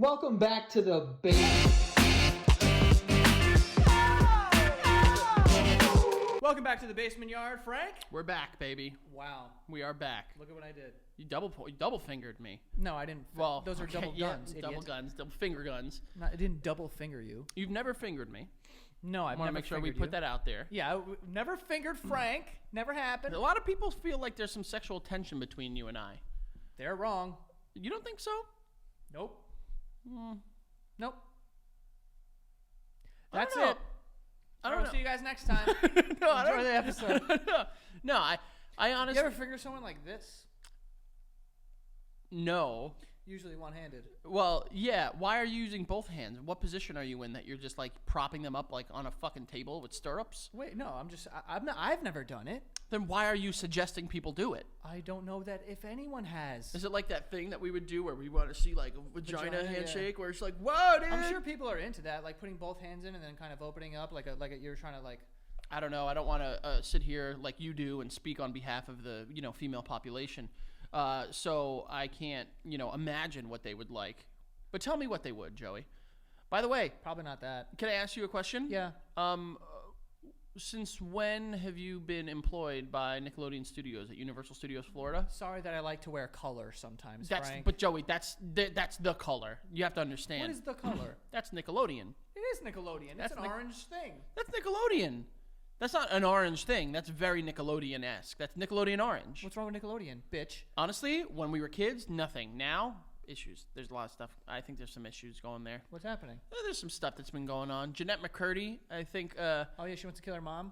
Welcome back to the base. Welcome back to the basement yard, Frank. We're back, baby. Wow, We are back. look at what I did. You double fingered me. No, I didn't. Well, those are okay, double yeah, guns. double idiot. guns, double finger guns. No, I didn't double finger you. You've never fingered me. No, I I've want to never make sure we fingered put you. that out there. Yeah, never fingered Frank. Never happened. A lot of people feel like there's some sexual tension between you and I. They're wrong. You don't think so? Nope. Hmm. Nope. I don't That's know. it. I don't I'll know. see you guys next time. No, I Enjoy don't. the episode. No, I You honestly ever finger someone like this? no. Usually one-handed. Well, yeah. Why are you using both hands? What position are you in that you're just like propping them up like on a fucking table with stirrups? Wait, no, I've never done it. Then why are you suggesting people do it? I don't know that if anyone has. Is it like that thing that we would do where we want to see like a vagina Vagina, handshake where it's like, whoa, dude? I'm sure people are into that, like putting both hands in and then kind of opening up like you're trying to like. I don't know. I don't want to sit here like you do and speak on behalf of the female population. So I can't imagine what they would like. But tell me what they would, Joey. By the way, Probably not that. can I ask you a question? Yeah. Since when have you been employed by Nickelodeon Studios at Universal Studios Florida? Sorry that I like to wear color sometimes, That's Frank. but Joey, that's the color. You have to understand. What is the color? That's Nickelodeon. It is Nickelodeon. That's It's an orange thing. That's Nickelodeon. That's not an orange thing. That's very Nickelodeon-esque. That's Nickelodeon orange. What's wrong with Nickelodeon, bitch? Honestly, when we were kids, nothing. Now, issues. There's a lot of stuff. I think there's some issues going there. What's happening? There's some stuff that's been going on. Jeanette McCurdy, I think. Oh yeah, she wants to kill her mom.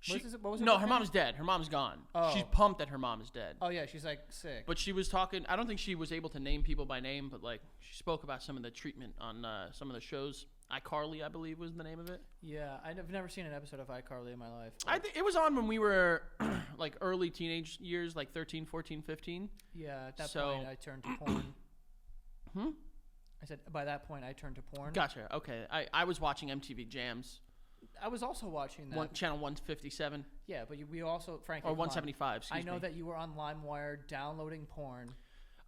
What was no, name? her mom's dead. Her mom's gone. Oh. She's pumped that her mom is dead. Oh yeah, she's like sick. But she was talking. I don't think she was able to name people by name, but like she spoke about some of the treatment on some of the shows. iCarly, I believe, was the name of it. Yeah, I've never seen an episode of iCarly in my life. I think it was on when we were like early teenage years, like 13, 14, 15. Yeah, at that So- point I turned to porn. I said by that point I turned to porn. Gotcha. Okay. I was watching MTV Jams, I was also watching that. channel 157 Yeah, but we also, Frank. or 175. I Excuse know me. that you were on LimeWire downloading porn.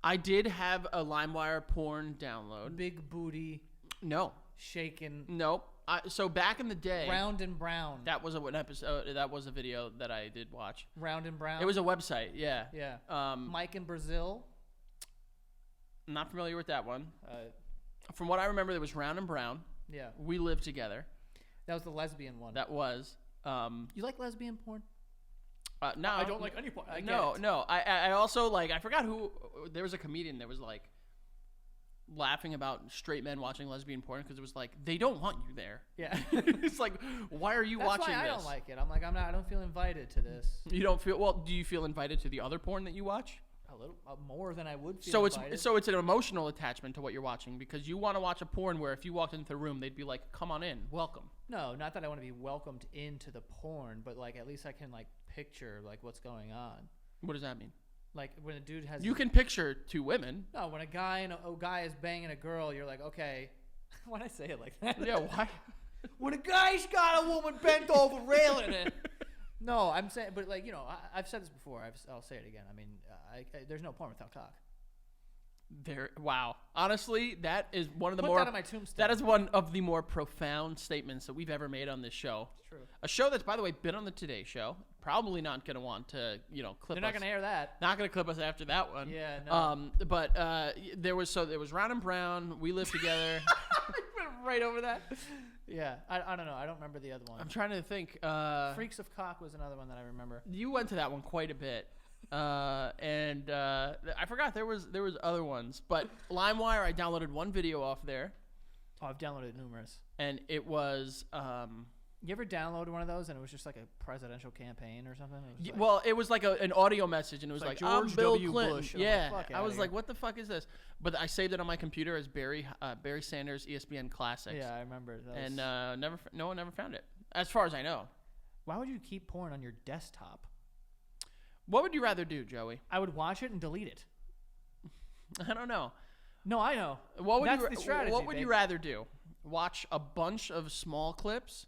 I did have a LimeWire porn download. Big booty, No, shaking, nope. So back in the day, round and brown. that was an episode. That was a video that I did watch. Round and brown. It was a website. Yeah. Yeah. Mike in Brazil. I'm not familiar with that one. From what I remember, there was Round and Brown. Yeah. We Lived Together. That was the lesbian one. That was. You like lesbian porn? No, I don't like any porn. I get No, it. no. I also like. I forgot who. There was a comedian that was like laughing about straight men watching lesbian porn because it was like they don't want you there. Yeah. It's like, why are you That's watching why I this? don't like it. I'm like, I don't feel invited to this. You don't feel well. Do you feel invited to the other porn that you watch? A little more than I would feel So invited. it's an emotional attachment to what you're watching because you want to watch a porn where if you walked into the room they'd be like, "Come on in, welcome." No, not that I want to be welcomed into the porn, but like at least I can like picture like what's going on. What does that mean? Like when a dude has You can picture two women. No, when a guy and a guy is banging a girl, you're like, okay. Why'd I say it like that? Yeah, why? When a guy's got a woman bent over railing it. No, I'm saying, but like I've said this before. I'll say it again. I mean, there's no porn without cock. Wow. Honestly, that is one of the Put more. that on my tombstone. That is one of the more profound statements that we've ever made on this show. It's true. A show that's, by the way, been on the Today Show. Probably not going to want to, clip. They're not gonna air that. Not going to clip us after that one. Yeah, no. But there was Round and Brown. We Live Together. Right over that. Yeah, I don't know. I don't remember the other one. I'm trying to think. Freaks of Cock was another one that I remember. You went to that one quite a bit. And I forgot there was other ones, but LimeWire, I downloaded one video off there, Oh, I've downloaded numerous. and it was You ever downloaded one of those and it was just like a presidential campaign or something? It was like, well, it was like an audio message, and it was like like, I'm George Bill W. Clinton. Bush. And I'm Yeah, like, fuck I outta was here. like, what the fuck is this? But I saved it on my computer as Barry Sanders ESPN Classics. Yeah, I remember. That and was- no one ever found it, as far as I know. Why would you keep porn on your desktop? What would you rather do, Joey? I would watch it and delete it. I don't know. No, I know. What would That's you the strategy, What would you babe. rather do? Watch a bunch of small clips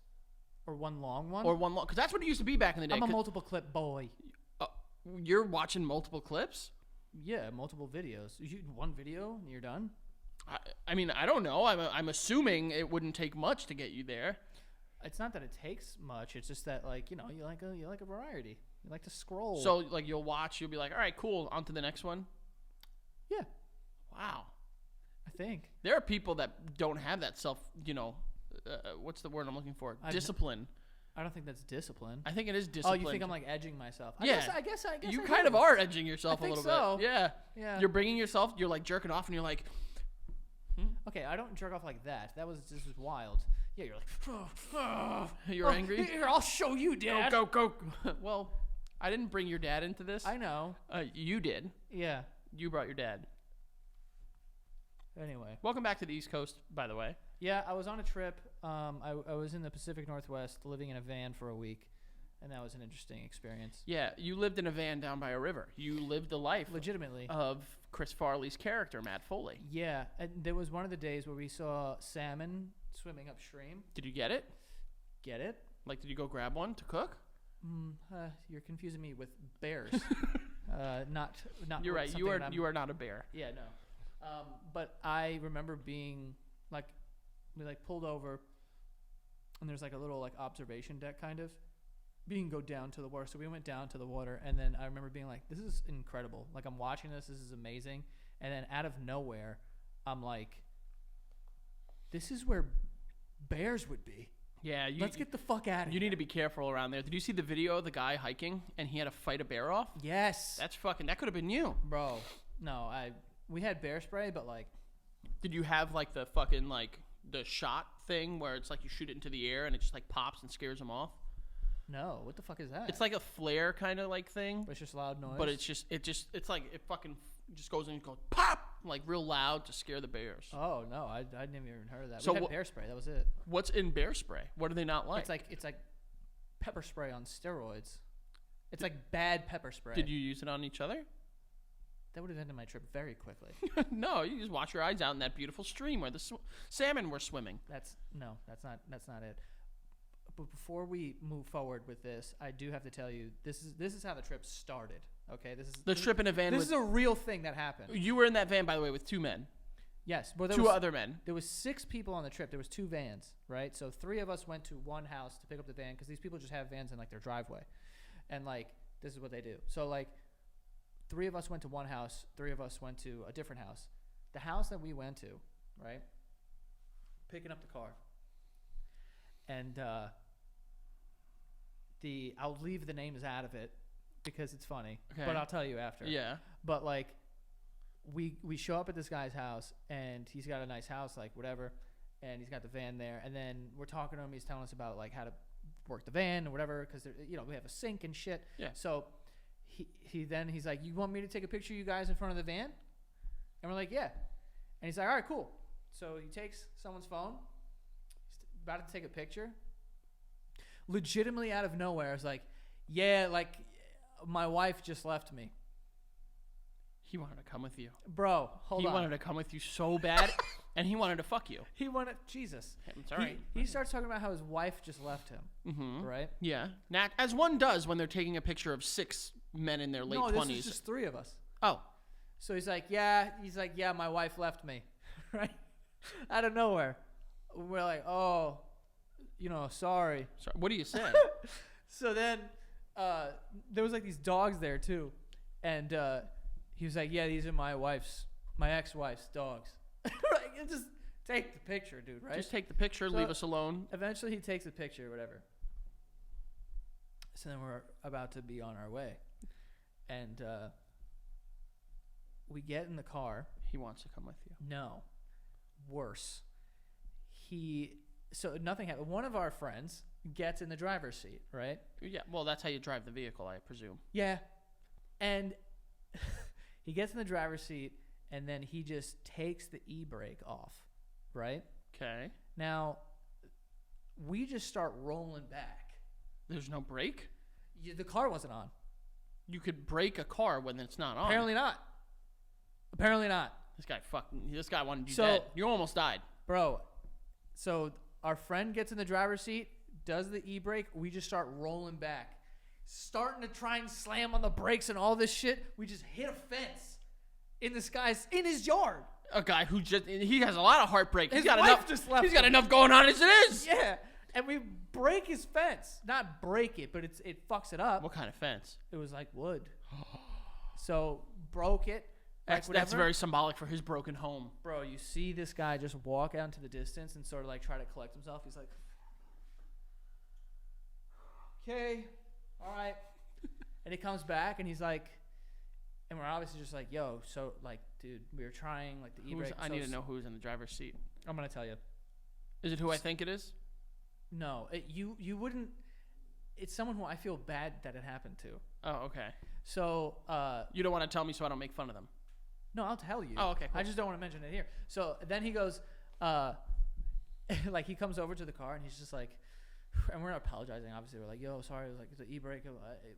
Or one long one? or one long? Because that's what it used to be back in the day. I'm a 'cause- multiple clip boy. You're watching multiple clips? Yeah, multiple videos. One video and you're done? I mean, I don't know. I'm assuming it wouldn't take much to get you there. It's not that it takes much. It's just that, like, you know, you like a variety. You like to scroll. So, like, you'll be like, all right, cool, on to the next one. yeah, Wow. I think. There are people that don't have that what's the word I'm looking for? Discipline. I don't think that's discipline. I think it is discipline. Oh, you think I'm like edging myself? Yeah. I guess You I kind do. of are edging yourself I a think little so. bit. Yeah. Yeah. You're bringing yourself, you're like jerking off and you're like, Okay, I don't jerk off like that. That was just wild. Yeah, you're like, you're angry? Here, I'll show you, Dad. Go. Well, I didn't bring your dad into this. I know. You did. Yeah. You brought your dad. Anyway. Welcome back to the East Coast, by the way. Yeah, I was on a trip. I was in the Pacific Northwest living in a van for a week, and that was an interesting experience. Yeah, you lived in a van down by a river. You lived the life Legitimately. of Chris Farley's character, Matt Foley. Yeah, and there was one of the days where we saw salmon swimming upstream. Did you get it? Get it? Like, did you go grab one to cook? You're confusing me with bears. Not. You're right. something that You are not a bear. Yeah, no. But I remember being like, we like pulled over, and there's like a little like observation deck kind of. Being go down to the water, so we went down to the water, and then I remember being like, "This is incredible! Like I'm watching this. This is amazing." And then out of nowhere, I'm like, "This is where bears would be. Yeah, Let's get the fuck out of here." You need to be careful around there. Did you see the video of the guy hiking and he had to fight a bear off? Yes, That could have been you. bro. No, we had bear spray, but like, Did you have like the fucking like the shot thing where it's like you shoot it into the air and it just like pops and scares them off? no. What the fuck is that? It's like a flare kind of like thing, But it's just loud noise. but it's like it fucking just goes in and goes pop like real loud to scare the bears. Oh no, I never even heard of that. So We had wh- bear spray. That was it. What's in bear spray? What do they not like? It's like pepper spray on steroids. It's like bad pepper spray. Did you use it on each other? That would have ended my trip very quickly. No, you just wash your eyes out in that beautiful stream where the salmon were swimming. That's not it. But before we move forward with this, I do have to tell you this is how the trip started. Okay, The trip in a van This with is a real thing that happened. you were in that van, by the way, with two men, Yes, but there two was, other men. There was 6 people on the trip. There was 2 vans, right? So 3 of us went to one house to pick up the van because these people just have vans in like their driveway, and like this is what they do. So like 3 of us went to one house, 3 of us went to a different house. The house that we went to, right? Picking up the car, and I'll leave the names out of it because it's funny, Okay. but I'll tell you after. Yeah. But like, we show up at this guy's house, and he's got a nice house, like whatever, and he's got the van there. And then we're talking to him. He's telling us about like how to work the van or whatever, because we have a sink and shit. Yeah. So he's like, "You want me to take a picture of you guys in front of the van?" And we're like, "Yeah." And he's like, "All right, cool." So he takes someone's phone. He's about to take a picture. Legitimately out of nowhere, I was like, "Yeah, like my wife just left me." He wanted to come with you. Bro, hold He on. wanted to come with you so bad, and he wanted to fuck you. He wanted Jesus. I'm sorry. He starts talking about how his wife just left him. Mm-hmm. Right? Yeah. As one does when they're taking a picture of 6 men in their late no, 20s. this is just 3 of us. Oh. So he's like, yeah, my wife left me, right? Out of nowhere. We're like, oh, sorry. Sorry. What do you say? So then there was like these dogs there too, and he was like, yeah, these are my ex-wife's dogs. Right? Just take the picture, dude. Right? Just take the picture, So- leave us alone. Eventually, he takes a picture, whatever. So then we're about to be on our way, and we get in the car. He wants to come with you. No, worse. So nothing happened. One of our friends gets in the driver's seat, right? Yeah. Well, that's how you drive the vehicle, I presume. Yeah, and he gets in the driver's seat, and then he just takes the e-brake off, right? Okay. Now, we just start rolling back. There's no brake? The car wasn't on. You could brake a car when it's not on. Apparently not. Apparently not. This guy wanted you So- dead. You almost died. Bro, so our friend gets in the driver's seat, does the e-brake, we just start rolling back. Starting to try and slam on the brakes and all this shit. We just hit a fence in his yard. a guy who he has a lot of heartbreak. His He's got wife enough. just left He's got him. enough going on as it is. Yeah, and we break his fence. Not break it, but it fucks it up. What kind of fence? It was like wood. So broke it. That's whatever. very symbolic for his broken home. Bro, you see this guy just walk out into the distance and sort of like try to collect himself. He's like, okay, all right. And he comes back and he's like, and we're obviously just like, yo, so like, dude, we were trying like the e-brake. I need to know who's in the driver's seat. I'm gonna tell you. Is it who I think it is? No, you wouldn't. It's someone who I feel bad that it happened to. Oh, okay. So You don't want to tell me so I don't make fun of them. no, I'll tell you. Oh, okay, cool. I just don't want to mention it here. So then he goes, like he comes over to the car and he's just like, and we're not apologizing. Obviously, we're like, yo, sorry, like it's an e-brake.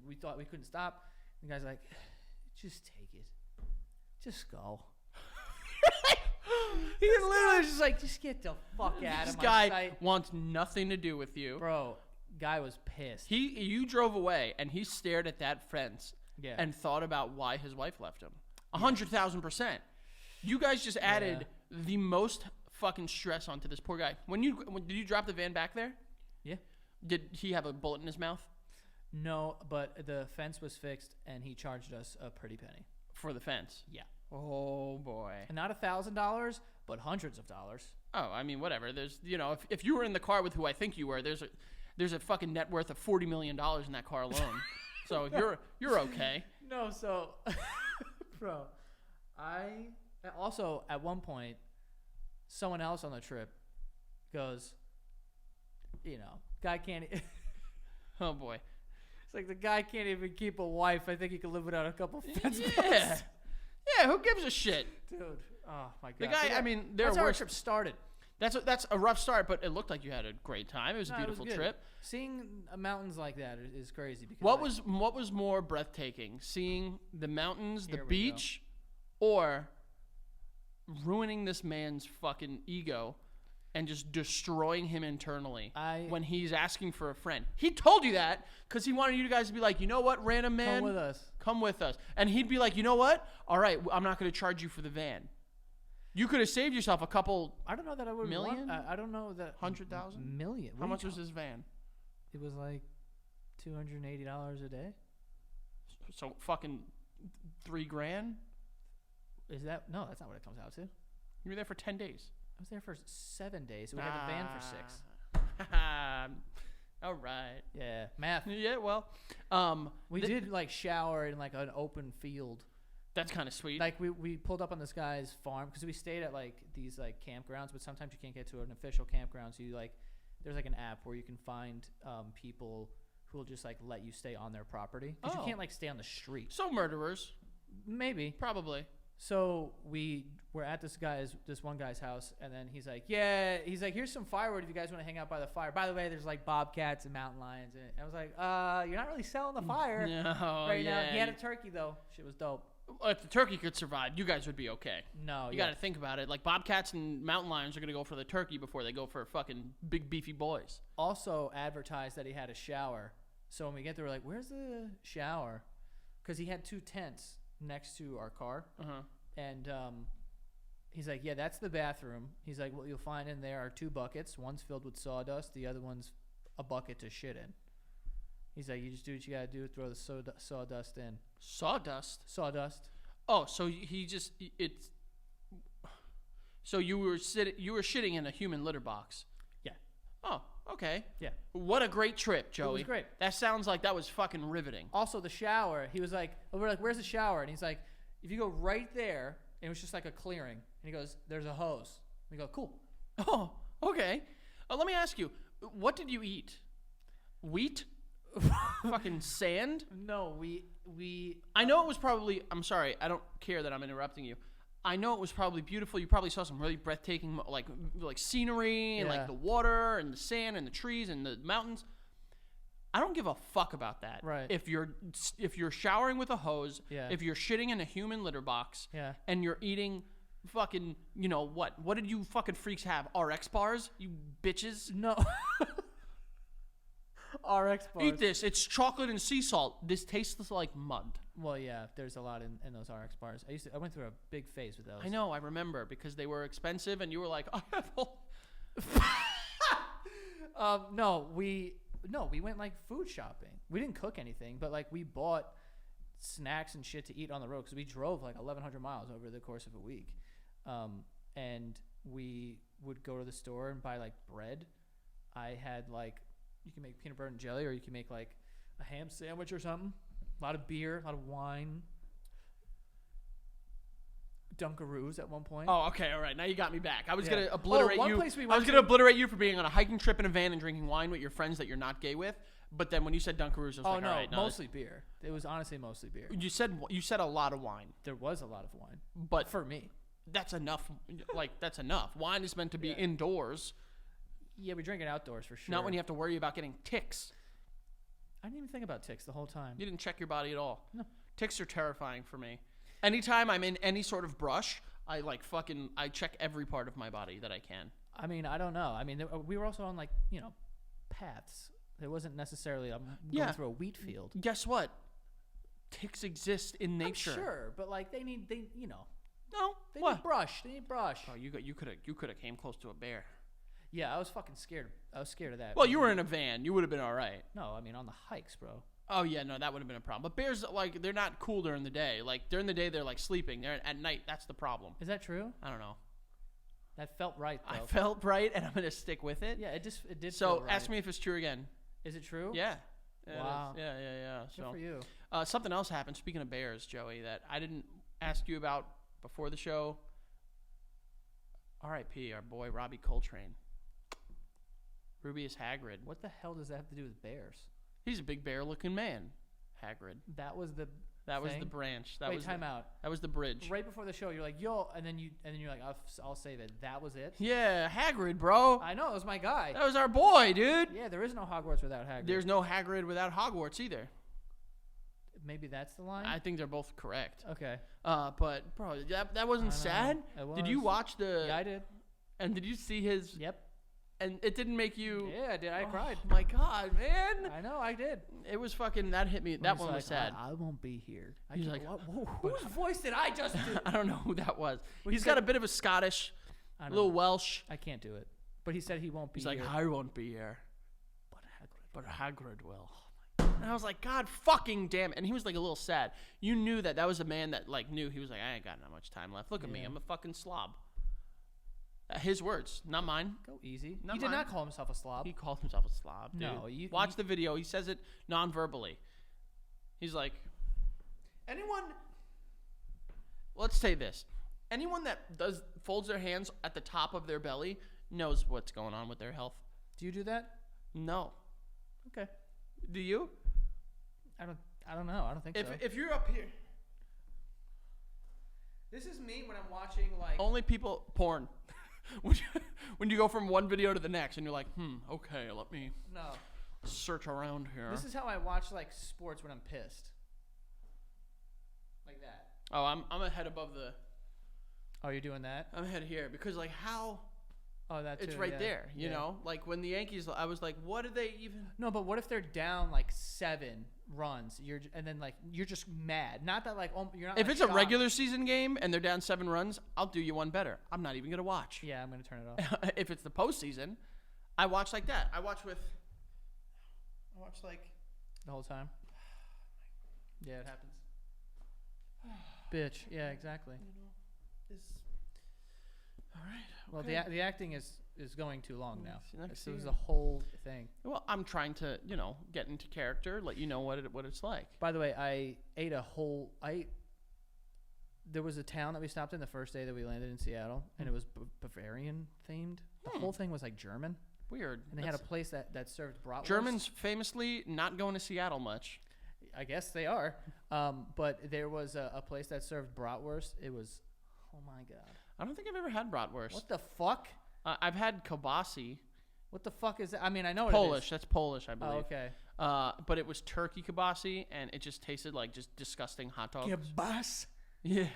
We thought we couldn't stop. And the guy's like, just take it, just go. He's literally just like, just get the fuck out This of my guy sight, wants nothing to do with you. bro. Guy was pissed. You drove away and he stared at that fence Yeah. and thought about why his wife left him. 100,000%. You guys just added the most fucking stress onto this poor guy. When did you drop the van back there? Yeah. Did he have a bullet in his mouth No, but the fence was fixed and he charged us a pretty penny. for the fence? Yeah. Oh boy. And not $1,000, but hundreds of dollars. Oh, I mean, whatever. There's, if you were in the car with who I think you were, there's a fucking net worth of $40 million in that car alone. So you're okay. No, so, bro, I also at one point, someone else on the trip goes, guy can't. It's Oh boy. like the guy can't even keep a wife. I think he could live without a couple fence posts. Yeah. Yeah. Who gives a shit? Dude. Oh my god. The guy. So I mean, there that's were how our trip started. That's a rough start, but it looked like you had a great time. It was a No, it was beautiful good. trip. Seeing mountains like that is crazy. Because What was more breathtaking? Seeing the mountains, the Here we beach, or ruining this man's fucking ego and just destroying him internally when he's asking for a friend? He told you that because he wanted you guys to be like, you know what, random man, come with us. and he'd be like, you know what, all right, I'm not going to charge you for the van. You could have saved yourself a couple. I don't know that I would Million? I don't know that 100,000? million. How much was his van? It was like $280 a day. So fucking $3,000. Is that no? That's not what it comes out to. You were there for 10 days. I was there for 7 days. So we had the van for 6. All right. Yeah, math. Yeah, well, We did like shower in like an open field. that's kind of sweet. Like we pulled up on this guy's farm because we stayed at like these like campgrounds, but sometimes you can't get to an official campground. So you like there's like an app where you can find people who will just like let you stay on their property because Oh. you can't like stay on the street. So murderers, Maybe. probably. So we were at this one guy's house, and then he's like, here's some firewood if you guys want to hang out by the fire. By the way, there's like bobcats and mountain lions. And I was like, you're not really selling the fire No, right now. yeah. He had a turkey though. Shit was dope. If the turkey could survive, you guys would be okay. No, You got to think about it. Like bobcats and mountain lions are gonna go for the turkey before they go for fucking big beefy boys. Also advertised that he had a shower. So when we get there, we're like, where's the shower? Because he had 2 tents next to our car. Uh-huh. And he's like, yeah, that's the bathroom. He's like, what you'll find in there are 2 buckets. One's filled with sawdust. The other one's a bucket to shit in. He's like, you just do what you got to do. Throw the sawdust in. Sawdust. Sawdust. Oh, so it's. So you were shitting in a human litter box. Yeah. Oh, okay. Yeah. What a great trip, Joey. great. That sounds like that was fucking riveting. Also, the shower. He was like, we're like, where's the shower? And he's like, if you go right there, and it was just like a clearing. And he goes, there's a hose. We go, cool. Oh, okay. Let me ask you, what did you eat? Wheat? Fucking sand? No, we. I know it was probably. I'm sorry. I don't care that I'm interrupting you. I know it was probably beautiful. You probably saw some really breathtaking, like scenery and Yeah. like the water and the sand and the trees and the mountains. I don't give a fuck about that. Right. If you're showering with a hose, Yeah. if you're shitting in a human litter box, Yeah. and you're eating fucking, what? What did you fucking freaks have? RX bars, you bitches. No. RX bars. Eat this. It's chocolate and sea salt. This tastes like mud. Well, yeah, there's a lot in those RX bars. I went through a big phase with those. I know. I remember because they were expensive, and you were like, I have all. No, we went like food shopping. We didn't cook anything, but like we bought snacks and shit to eat on the road because we drove like 1,100 miles over the course of a week, and we would go to the store and buy like bread. I had like, you can make peanut butter and jelly, or you can make like a ham sandwich or something. A lot of beer, a lot of wine. Dunkaroos at one point. Oh, okay, all right. Now you got me back. I was Yeah. gonna obliterate one you. place we I went was gonna to- obliterate you for being on a hiking trip in a van and drinking wine with your friends that you're not gay with. But then when you said Dunkaroos, I was Oh like, no, all right, no. mostly beer. It was honestly mostly beer. You said a lot of wine, There was a lot of wine, but for me. that's enough. Like that's enough. Wine is meant to be Yeah. indoors, Yeah, we drink it outdoors for sure. not when you have to worry about getting ticks. I didn't even think about ticks the whole time. You didn't check your body at all. No. Ticks are terrifying for me. Anytime I'm in any sort of brush, I check every part of my body that I can. I mean, I don't know. I mean, we were also on like, paths. It wasn't necessarily going Yeah. through a wheat field. Guess what? Ticks exist in nature. I'm sure, but like they No. need What? brush. They need brush. Oh, you could have came close to a bear. Yeah, I was fucking scared. I was scared of that. Well, you were in a van. You would have been all right. No, I mean on the hikes, bro. Oh yeah, no, that would have been a problem. But bears, like, they're not cool during the day. Like during the day, they're like sleeping. They're at night. That's the problem. Is that true? I don't know. That felt right though. I felt right, and I'm gonna stick with it. Yeah, it did. So feel right. ask me if it's true again. Is it true? Yeah. Yeah, it is. Wow. Yeah. Good So for you. something else happened. Speaking of bears, Joey, that I didn't ask you about before the show. R.I.P. Our boy Robbie Coltrane. Rubius Hagrid. What the hell does that have to do with bears? He's a big bear-looking man. Hagrid. That was the That was the thing? branch. That Wait, was time out. That was the bridge. Right before the show, you're like, yo, and then you're like, I'll save it. That was it. Yeah, Hagrid, bro. I know, it was my guy. That was our boy, dude. Yeah, there is no Hogwarts without Hagrid. There's no Hagrid without Hogwarts either. Maybe that's the line. I think they're both correct. Okay. But bro, that wasn't I know. sad. It Did you was. watch the? Yeah, I did. And did you see his? Yep. And it didn't make you. Yeah, I did. I cried. Oh my god, man! I know, I did. It was fucking. That hit me. When That he's one was like, sad. I won't be here. He's He's like, like, whose voice did I just do? I don't know who that was. Well, he He's got said- a bit of a Scottish, I a don't little know. Welsh. I can't do it. But he said he won't be He's like, here. I won't be here, But Hagrid. but Hagrid will. And I was like, God fucking damn it. And he was like a little sad. You knew that was a man that like knew. He was like, I ain't got that much time left. Look at me. Yeah. I'm a fucking slob. His words, not mine. Go easy. Not he did mine. not call himself a slob. He calls himself a slob, dude. No, you- Watch you- the video. He says it non-verbally. He's like, anyone. Let's say this: anyone that folds their hands at the top of their belly knows what's going on with their health. Do you do that? No, Okay. do you? I don't know. I don't think so. If you're up here, This is me when I'm watching like only people porn. when you go from one video to the next, and you're like, okay, let me no. search around here. This is how I watch like sports when I'm pissed. Like that. Oh, I'm a head above the. Oh, you're doing that? I'm ahead here because like how. Oh, that too. It's right yeah. there, you Yeah. know? Like when the Yankees, I was like, what did they even. No, but what if they're down like 7 runs? And then like you're just mad. Not that like you're not. If like, it's a shocked. regular season game and they're down 7 runs, I'll do you one better. I'm not even going to watch. Yeah, I'm gonna turn it off. If it's the postseason, I watch like that. I watch like. The whole time. Yeah, it happens. Bitch. Yeah, exactly. All right. Well, okay. the acting is going too long now. Next This was year. a whole thing. Well, I'm trying to, get into character, let you know what it's like. By the way, I ate there was a town that we stopped in the first day that we landed in Seattle, and it was Bavarian themed. The whole thing was like German, Weird. and they had a place that served bratwurst. Germans famously not going to Seattle much. I guess they are. But there was a place that served bratwurst. It was, oh my god. I don't think I've ever had bratwurst. What the fuck? I've had kielbasi. What the fuck is that? I mean, I know what Polish. it is. That's Polish, I believe. Oh, okay. But it was turkey kielbasi, and it just tasted like just disgusting hot dogs. Kielbas. Yeah.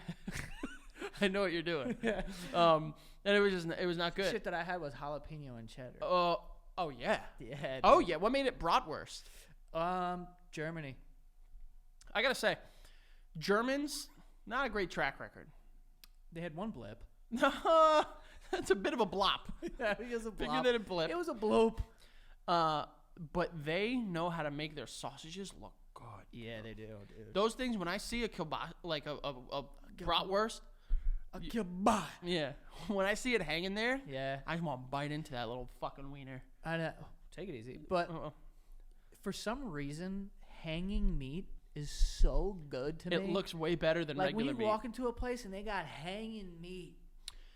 I know what you're doing. Yeah. And it was not good. Shit that I had was jalapeno and cheddar. Oh Oh yeah. Yeah. Oh yeah. What made it bratwurst? Germany. I gotta say, Germans not a great track record. They had one blip. No, that's a bit of a blop. Yeah, it was a Bigger blop. than a blip. It was a bloop. But they know how to make their sausages look good. Yeah, they do, dude. Those things, when I see a kielbasa, like a bratwurst, A kebab. yeah, when I see it hanging there, Yeah, I just want to bite into that little fucking wiener. I know. Take it easy. But for some reason, hanging meat is so good to me. It looks way better than like when regular you meat. walk into a place and they got hanging meat.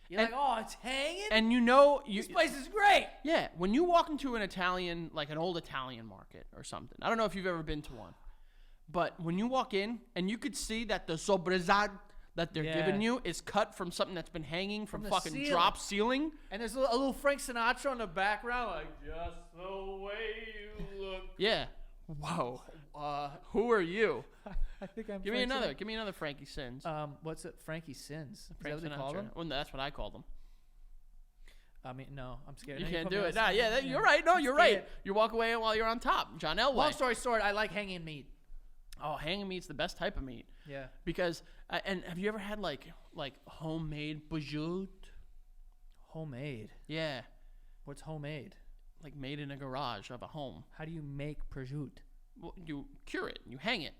You're And- like, oh, it's hanging? And you know, This place is great. yeah, when you walk into an Italian, like an old Italian market or something. I don't know if you've ever been to one, but when you walk in and you could see that the sobrasad that they're Yeah. giving you is cut from something that's been hanging from the fucking ceiling. drop ceiling. And there's a little Frank Sinatra in the background, like, just the way you look. Yeah. Whoa. Uh, Who are you? I think I'm Give me Frank another. Sinatra. Give me another Frankie Sins. What's it? Frankie Sins. Is Frank that what they call Sinatra. them? Well, that's what I call them. I mean, no, I'm scared. You Now can't put do me it. on Nah, the yeah, spot. you're right. No, I'm you're right. scared. You walk away while you're on top. John Elway. Long story short, I like hanging meat. Oh, hanging meat's the best type of meat Yeah. because. And have you ever had like homemade bajout? Homemade. Yeah, What's homemade? like made in a garage of a home. How do you make prosciutto? Well, you cure it. You hang it.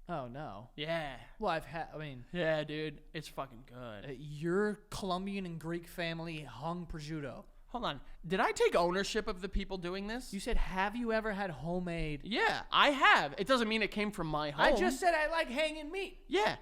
Oh no. Yeah. Well, I've had. I mean, Yeah, dude. It's fucking good. your Colombian and Greek family hung prosciutto. Hold on. Did I take ownership of the people doing this? You said, "Have you ever had homemade?" Yeah, I have. It doesn't mean it came from my home. I just said I like hanging meat. Yeah.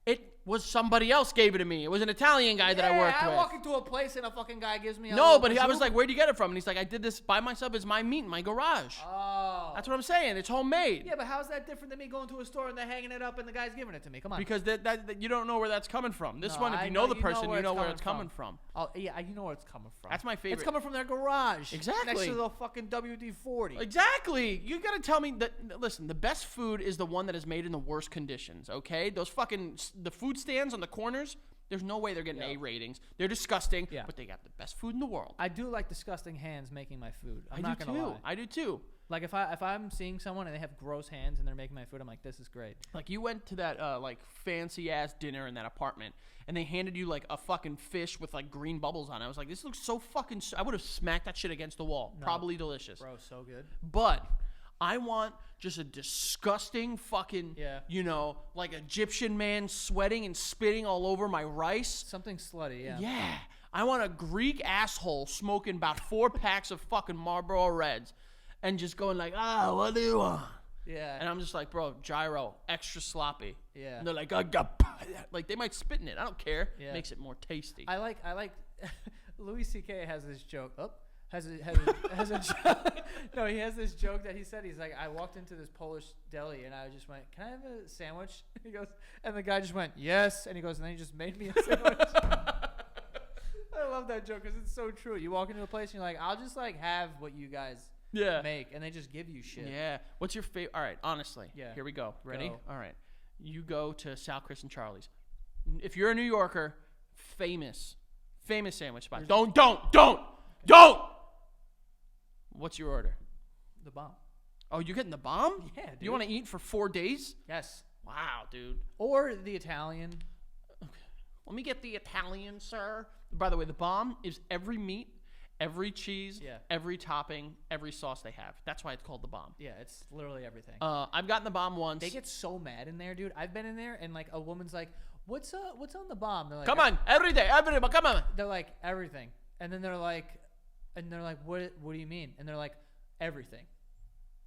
It was somebody else gave it to me. It was an Italian guy that I worked I with. walk into a place and a fucking guy gives me a No, little but I was prosciutto. like, where'd you get it from? And he's like, I did this by myself. It's my meat in my garage. Oh. That's what I'm saying. It's homemade. Yeah, but how's that different than me going to a store and they're hanging it up and the guy's giving it to me? Come on. Because that you don't know where that's coming from. This No, one, if I you know know the you know person, where you know it's where coming it's coming from. Oh, yeah, you know where it's coming from. That's my favorite. It's coming from their garage. Exactly. Next to the fucking WD-40. Exactly. You gotta tell me that. Listen, the best food is the one that is made in the worst conditions. Okay, those fucking the food stands on the corners. There's no way they're getting Yeah. A ratings. They're disgusting. Yeah. But they got the best food in the world. I do like disgusting hands making my food. I'm I not do gonna too. lie. I do too. Like if I'm seeing someone and they have gross hands and they're making my food, I'm like, this is great. Like you went to that like fancy ass dinner in that apartment, and they handed you like a fucking fish with like green bubbles on it. I was like, this looks so fucking. I would have smacked that shit against the wall. No. Probably delicious. Bro, so good. But I want just a disgusting fucking, Yeah. you know, like Egyptian man sweating and spitting all over my rice. Something slutty, yeah. Yeah. I want a Greek asshole smoking about 4 packs of fucking Marlboro Reds and just going like, what do you want? Yeah. And I'm just like, bro, gyro, extra sloppy. Yeah. And they're like, like they might spit in it. I don't care. Yeah. Makes it more tasty. I like Louis C.K. has this joke. Has a joke. No, he has this joke that he said. He's like, I walked into this Polish deli and I just went, "Can I have a sandwich?" He goes, and the guy just went, "Yes," and he goes, and then he just made me a sandwich. I love that joke because it's so true. You walk into a place and you're like, "I'll just like have what you guys yeah. make," and they just give you shit. Yeah. What's your favorite? All right, honestly. Yeah. Here we go. Ready? Go. All right. You go to Sal, Chris, and Charlie's. If you're a New Yorker, famous sandwich spot. Don't! What's your order? The bomb. Oh, you're getting the bomb? Yeah, dude. You want to eat for 4 days? Yes. Wow, dude. Or the Italian. Let me get the Italian, sir. By the way, the bomb is every meat, every cheese, Yeah. every topping, every sauce they have. That's why it's called the bomb. Yeah, it's literally everything. I've gotten the bomb once. They get so mad in there, dude. I've been in there and like a woman's like, "What's on the bomb?" They're like, Come on, every day, come on. They're like everything, and then they're like, "What do you mean?" And they're like, "Everything,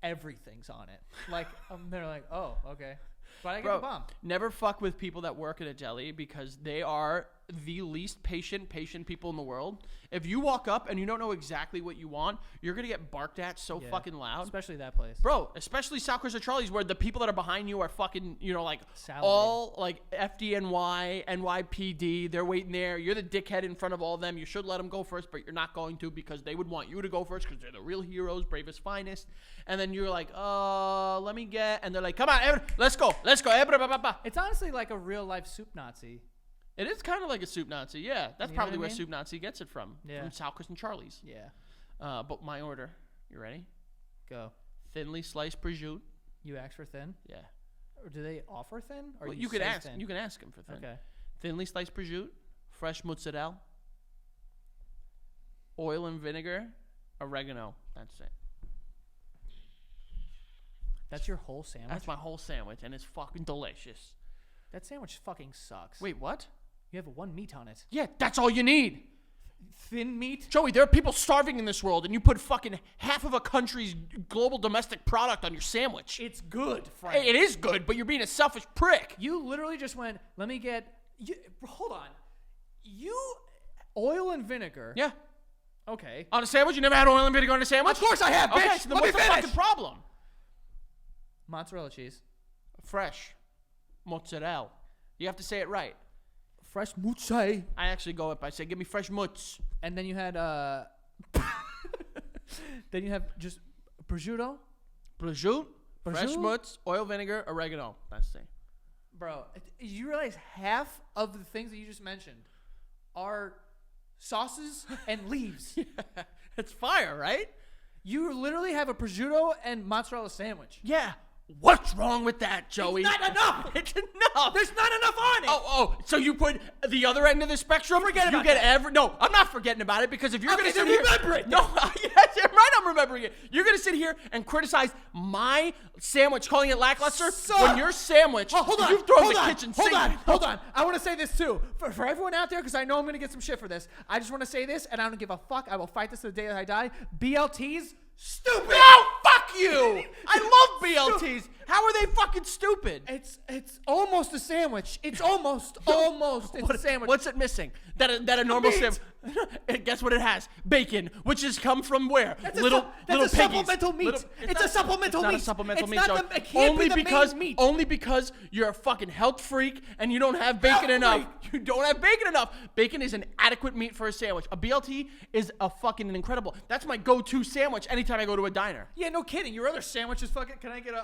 everything's on it." Like, they're like, "Oh, okay." But I get Bro, the bomb. never fuck with people that work at a deli because they are the least patient people in the world. If you walk up and you don't know exactly what you want, you're gonna get barked at so Yeah. fucking loud. Especially that place. Bro, especially South Chris or Charlie's, where the people that are behind you are fucking, you know, like Salivating. all like FDNY, NYPD. They're waiting there. You're the dickhead in front of all of them. You should let them go first, but you're not going to because they would want you to go first because they're the real heroes, bravest, finest. And then you're like, let me get, and they're like, come on, let's go. It's honestly like a real life soup Nazi. It is kind of like a soup Nazi, yeah. That's You know probably what I where mean? Soup Nazi gets it from. Yeah. From South Chris and Charlie's. Yeah. But my order, You ready? Go. Thinly sliced prosciutto. You ask for thin? Yeah. Or do they offer thin? Or Well, you could say ask. thin? You can ask him for thin. Okay. Thinly sliced prosciutto, fresh mozzarella, oil and vinegar, oregano. That's it. That's your whole sandwich? That's my whole sandwich, and it's fucking delicious. That sandwich fucking sucks. Wait, what? You have one meat on it. Yeah, that's all you need. Thin meat? Joey, there are people starving in this world, and you put fucking half of a country's global domestic product on your sandwich. It's good, Frank. It is good, but you're being a selfish prick. You literally just went, let me get... hold on. Oil and vinegar. Yeah. Okay. On a sandwich? You never had oil and vinegar on a sandwich? Of course I have, bitch. Okay, so then Let me what's the finish. fucking problem? Mozzarella cheese. Fresh mozzarella. You have to say it right. Fresh mozzarella. I actually go up. I say, give me fresh mozz. And then you had, then you have just prosciutto. Prosciutto, fresh Prosciutto? mozz, oil, vinegar, oregano. That's it. Bro, you realize half of the things that you just mentioned are sauces and leaves. It's fire, right? You literally have a prosciutto and mozzarella sandwich. Yeah. What's wrong with that, Joey? It's not enough. It's enough. There's not enough on it. So you put the other end of the spectrum? Forget about you get that. No, I'm not forgetting about it because if you're Okay, going to sit then here, remember it. No, yes, you're right. I'm remembering it. You're going to sit here and criticize my sandwich, calling it lackluster, when your sandwich, Oh, hold on. you've thrown hold the on, kitchen hold sink. on. Hold on. I want to say this too. For everyone out there, because I know I'm going to get some shit for this. I just want to say this, and I don't give a fuck. I will fight this to the day that I die. BLTs, stupid. No, fuck you. I love BLTs. How are they fucking stupid? It's almost a sandwich. It's almost it's a sandwich. What's it missing? That a normal meat. sandwich. Guess what it has? Bacon, which has come from where? That's little a piggies. supplemental meat. It's not- a supplemental it's not meat. a supplemental It's meat. not Joey. the- it can't only be the main because meat. only because you're a fucking health freak and you don't have bacon enough. You don't have bacon enough. Bacon is an adequate meat for a sandwich. A BLT is a fucking incredible. That's my go-to sandwich anytime I go to a diner. Yeah, no kidding. Your other sandwich is fucking. Can I get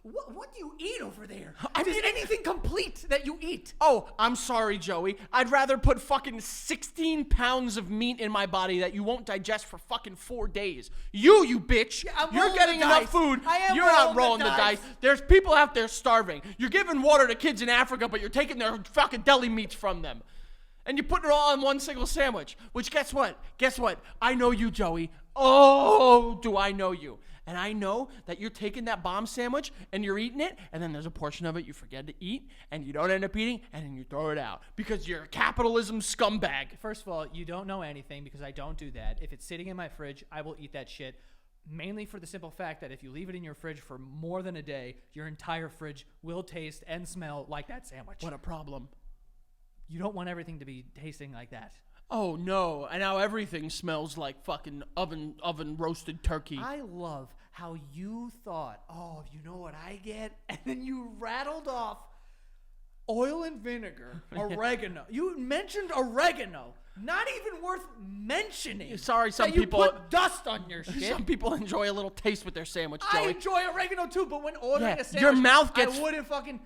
what do you eat over there? I Is mean, anything complete that you eat? Oh, I'm sorry, Joey. I'd rather put fucking 16 pounds of meat in my body that you won't digest for fucking 4 days. You bitch. Yeah, I'm You're rolling getting the enough dice. food. I am You're not rolling rolling the the dice. dice. There's people out there starving. You're giving water to kids in Africa, but you're taking their fucking deli meats from them. And you're putting it all in one single sandwich. Which, guess what? Guess what? I know you, Joey. Oh, do I know you. And I know that you're taking that bomb sandwich and you're eating it, and then there's a portion of it you forget to eat, and you don't end up eating, and then you throw it out because you're a capitalism scumbag. First of all, you don't know anything because I don't do that. If it's sitting in my fridge, I will eat that shit. Mainly for the simple fact that if you leave it in your fridge for more than a day, your entire fridge will taste and smell like that sandwich. What a problem. You don't want everything to be tasting like that. Oh no, and now everything smells like fucking oven roasted turkey. I love how you thought, oh, you know what I get? And then you rattled off oil and vinegar, oregano. You mentioned oregano. Not even worth mentioning. Sorry, some that you people- put dust on your shit. Some people enjoy a little taste with their sandwich, I Joey. enjoy oregano too, but when ordering Yeah, a sandwich, your mouth gets- I wouldn't fucking...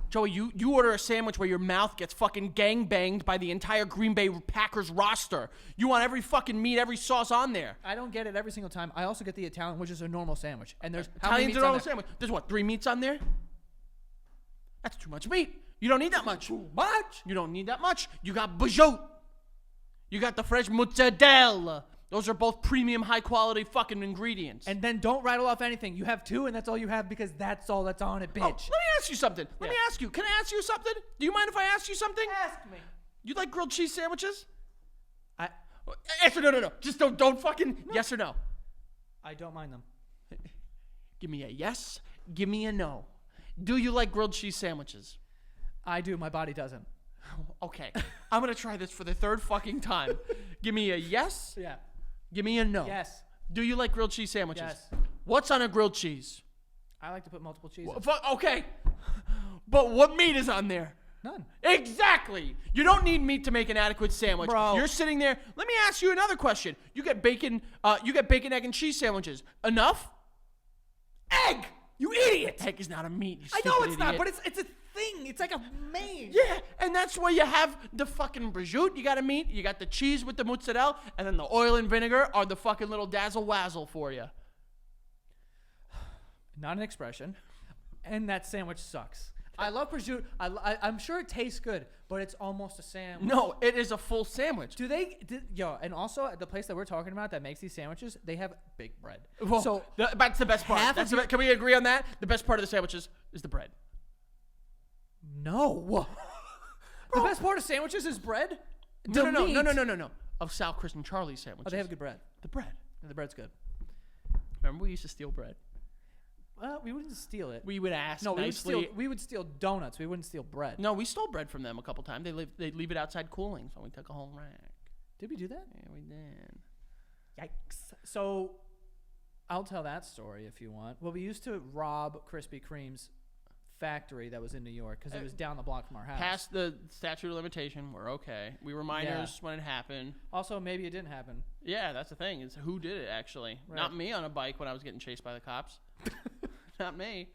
Joey, you order a sandwich where your mouth gets fucking gangbanged by the entire Green Bay Packers roster. You want every fucking meat, every sauce on there. I don't get it every single time. I also get the Italian, which is a normal sandwich. And there's how many Italian's meats a on normal there? sandwich. There's what, 3 meats on there? That's too much meat. You don't need that much. Too much? You don't need that much. You got prosciutto. You got the fresh mozzarella. Those are both premium, high-quality fucking ingredients. And then don't rattle off anything. You have 2, and that's all you have because that's all that's on it, bitch. Oh, let me ask you something. Let me ask you. Can I ask you something? Do you mind if I ask you something? Ask me. You like grilled cheese sandwiches? I Answer no. Just don't fucking yes or no. I don't mind them. Give me a yes. Give me a no. Do you like grilled cheese sandwiches? I do. My body doesn't. Okay. I'm going to try this for the 3rd fucking time. Give me a yes. Yeah. Give me a no. Yes. Do you like grilled cheese sandwiches? Yes. What's on a grilled cheese? I like to put multiple cheeses. Okay. But what meat is on there? None. Exactly. You don't need meat to make an adequate sandwich. Bro. You're sitting there. Let me ask you another question. You get bacon, egg, and cheese sandwiches. Enough? Egg! You idiot! Egg is not a meat. You I know stupid it's not, idiot. but it's a thing. It's like a maze. Yeah, and that's where you have the fucking prosciutto you got to meat. You got the cheese with the mozzarella, and then the oil and vinegar are the fucking little dazzle-wazzle for you. Not an expression. And that sandwich sucks. I love prosciutto. I'm sure it tastes good, but it's almost a sandwich. No, it is a full sandwich. And also at the place that we're talking about that makes these sandwiches, they have big bread. Well, So that's the best part. half of Can we agree on that? The best part of the sandwiches is the bread. no. The best part of sandwiches is bread? No. The meat. No. Of Sal, Chris, and Charlie's sandwiches. Oh, they have good bread. the bread. The bread's good. Remember we used to steal bread? Well, we wouldn't steal it. We would ask No, nicely. we would steal donuts. We wouldn't steal bread. No, we stole bread from them a couple times. They'd leave it outside cooling, so we took a whole rack. Did we do that? Yeah, we did. Yikes. So I'll tell that story if you want. Well, we used to rob Krispy Kreme's factory that was in New York because it was down the block from our house. Past the statute of limitation, we're okay. We were minors when it happened. Also, maybe it didn't happen. Yeah, that's the thing. Is who did it actually? Right. Not me on a bike when I was getting chased by the cops. Not me.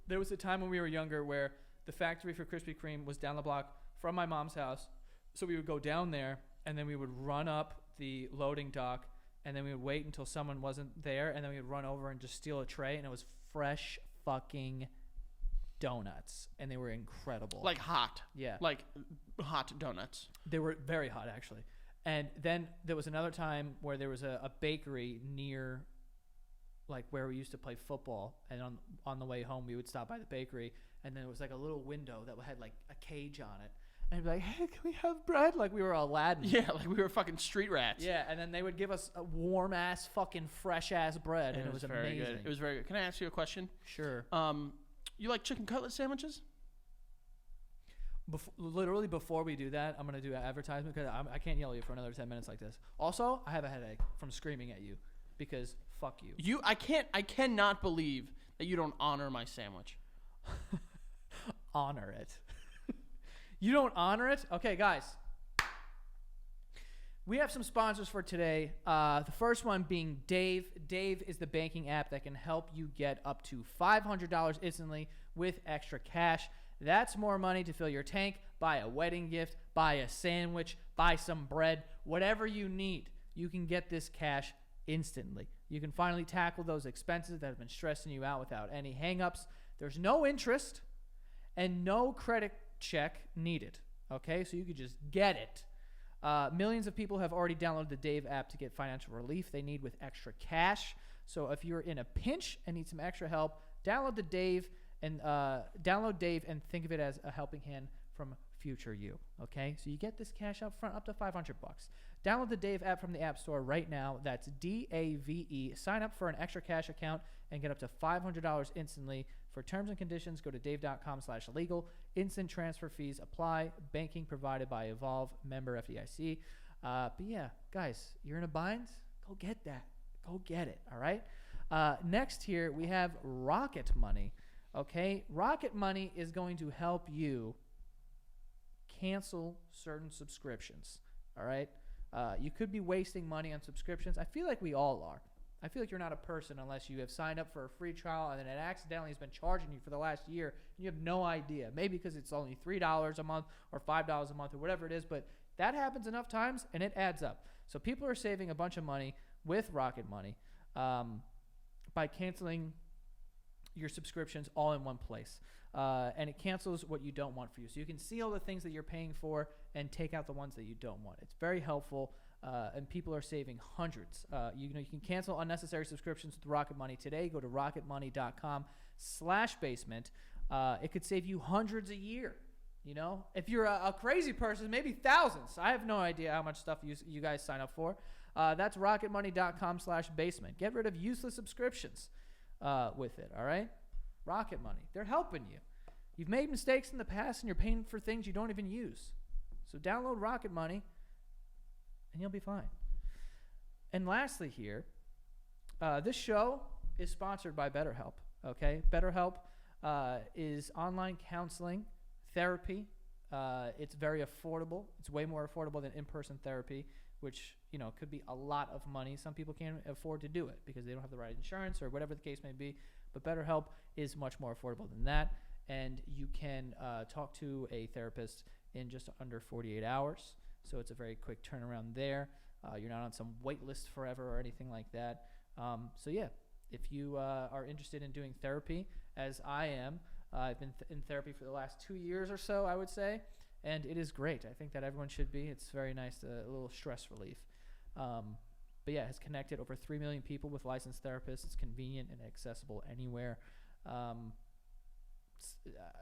There was a time when we were younger where the factory for Krispy Kreme was down the block from my mom's house. So we would go down there, and then we would run up the loading dock, and then we would wait until someone wasn't there, and then we would run over and just steal a tray, and it was fresh fucking donuts, and they were incredible. Like hot. Yeah. Like hot donuts. They were very hot, actually. And then there was another time where there was a bakery near, like, where we used to play football. And on the way home, we would stop by the bakery. And then there was, like, a little window that had, like, a cage on it. And we'd be like, hey, can we have bread? Like, we were Aladdin. Yeah, like we were fucking street rats. Yeah, and then they would give us a warm-ass, fucking fresh-ass bread. And it was very amazing. good. It was very good. Can I ask you a question? Sure. You like chicken cutlet sandwiches? Literally before we do that, I'm going to do an advertisement because I can't yell at you for another 10 minutes like this. Also, I have a headache from screaming at you because fuck you. I cannot believe that you don't honor my sandwich. Honor it. You don't honor it? Okay, guys. We have some sponsors for today. The first one being Dave. Dave is the banking app that can help you get up to $500 instantly with extra cash. That's more money to fill your tank, buy a wedding gift, buy a sandwich, buy some bread, whatever you need. You can get this cash instantly. You can finally tackle those expenses that have been stressing you out without any hangups. There's no interest and no credit check needed. Okay, so you could just get it. Millions of people have already downloaded the Dave app to get financial relief they need with extra cash. So if you're in a pinch and need some extra help, download Dave and think of it as a helping hand from future you. Okay, so you get this cash up front up to $500. Download the Dave app from the App Store right now. That's DAVE. Sign up for an extra cash account and get up to $500 instantly. For terms and conditions, go to dave.com/legal. Instant transfer fees apply. Banking provided by Evolve, member FDIC. But yeah, guys, you're in a bind? Go get that. Go get it, all right? Next here, we have Rocket Money. Okay, Rocket Money is going to help you cancel certain subscriptions, all right? You could be wasting money on subscriptions. I feel like we all are. I feel like you're not a person unless you have signed up for a free trial and then it accidentally has been charging you for the last year and you have no idea. Maybe because it's only $3 a month or $5 a month or whatever it is, but that happens enough times and it adds up. So people are saving a bunch of money with Rocket Money by canceling your subscriptions all in one place. And it cancels what you don't want for you. So you can see all the things that you're paying for and take out the ones that you don't want. It's very helpful. And people are saving hundreds. You can cancel unnecessary subscriptions with Rocket Money today. Go to rocketmoney.com/basement. It could save you hundreds a year. You know, if you're a crazy person, maybe thousands. I have no idea how much stuff you guys sign up for. That's rocketmoney.com/basement. Get rid of useless subscriptions with it. All right, Rocket Money. They're helping you. You've made mistakes in the past, and you're paying for things you don't even use. So download Rocket Money. And you'll be fine. And lastly here, this show is sponsored by BetterHelp, okay? BetterHelp is online counseling, therapy. It's very affordable. It's way more affordable than in-person therapy, which, could be a lot of money. Some people can't afford to do it because they don't have the right insurance or whatever the case may be. But BetterHelp is much more affordable than that. and you can talk to a therapist in just under 48 hours. So it's a very quick turnaround there. You're not on some wait list forever or anything like that. So yeah, if you are interested in doing therapy, as I am, I've been in therapy for the last 2 years or so, I would say, and it is great. I think that everyone should be. It's very nice, a little stress relief. But yeah, it has connected over 3 million people with licensed therapists. It's convenient and accessible anywhere.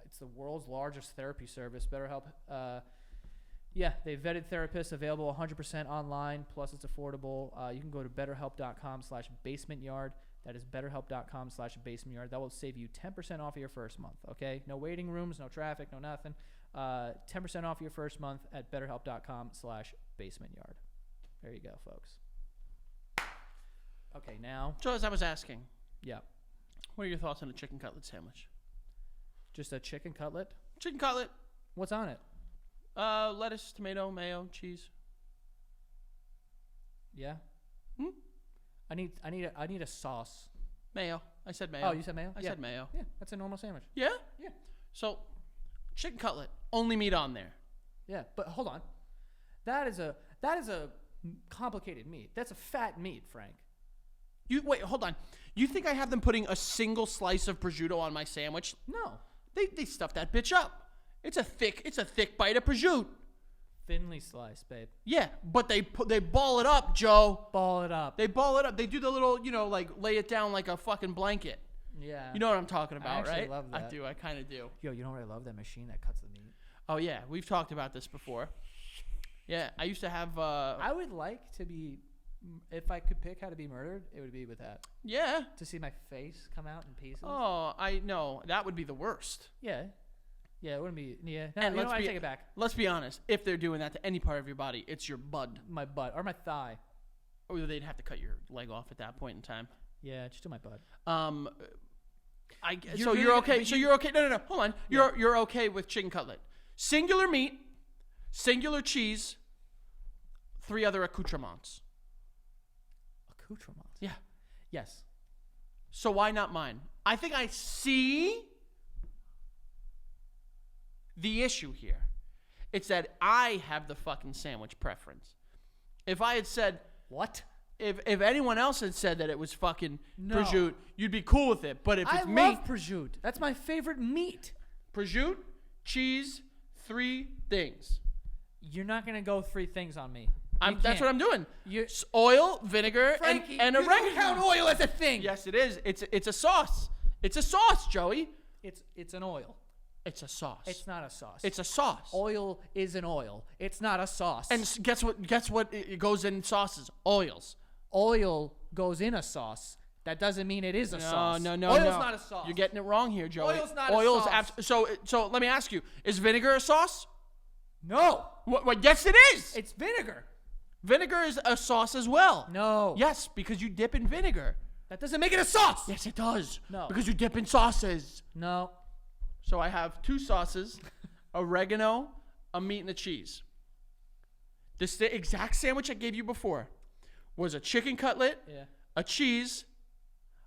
It's the world's largest therapy service. BetterHelp, they vetted therapists available 100% online, plus it's affordable. You can go to betterhelp.com/basementyard. That is betterhelp.com/basementyard. That will save you 10% off of your first month, okay? No waiting rooms, no traffic, no nothing. 10% off your first month at betterhelp.com/basementyard. There you go, folks. Okay, now. So as I was asking, Yeah. what are your thoughts on a chicken cutlet sandwich? Just a chicken cutlet? Chicken cutlet, What's on it? lettuce, tomato, mayo, cheese. Yeah? I need a sauce. Mayo. I said mayo. Oh, you said mayo? I said mayo. Yeah, that's a normal sandwich. Yeah? Yeah. So, chicken cutlet, only meat on there. Yeah, but hold on. That is a complicated meat. That's a fat meat, Frank. Wait, hold on. You think I have them putting a single slice of prosciutto on my sandwich? No. They stuff that bitch up. It's a thick bite of prosciutto. Thinly sliced, babe. Yeah, but they ball it up, Joe. Ball it up. They ball it up. They do the little, like lay it down like a fucking blanket. Yeah. You know what I'm talking about, actually right? love that. I do. I kind of do. Yo, you know what I love? That machine that cuts the meat. Oh yeah, we've talked about this before. Yeah, I used to have. I would like to be, if I could pick how to be murdered, it would be with that. Yeah. To see my face come out in pieces. Oh, I know. That would be the worst. Yeah. Yeah, it wouldn't be. Yeah. No, And you know what? I be- take it back. Let's be honest. If they're doing that to any part of your body, it's your bud. My butt or my thigh. Or they'd have to cut your leg off at that point in time. Yeah, just do my butt. So you're okay. So you're okay. No. Hold on. You're okay with chicken cutlet. Singular meat, singular cheese, 3 other accoutrements. Accoutrements. Yeah. Yes. So why not mine? I think I see the issue here. It's that I have the fucking sandwich preference. If I had said What? if anyone else had said that it was fucking No. prosciutto, you'd be cool with it. But if I it's me, love prosciutto. That's my favorite meat. prosciutto, cheese, 3 things. You're not gonna go 3 things on me. That's what I'm doing. You, Oil, vinegar, Frankie, and you oregano. don't count oil as a thing. Yes, it is. It's a sauce. It's a sauce, Joey. It's an oil. It's a sauce. It's not a sauce. It's a sauce. Oil is an oil. It's not a sauce. And guess what? It goes in sauces. Oils. Oil goes in a sauce. That doesn't mean it is a sauce. No. Oil's not a sauce. You're getting it wrong here, Joey. Oil's not a sauce. So let me ask you: is vinegar a sauce? No. What? Yes, it is. It's vinegar. Vinegar is a sauce as well. No. Yes, because you dip in vinegar. That doesn't make it a sauce. Yes, it does. No. Because you dip in sauces. No. So I have 2 sauces, oregano, a meat, and a cheese. The exact sandwich I gave you before was a chicken cutlet, Yeah. a cheese,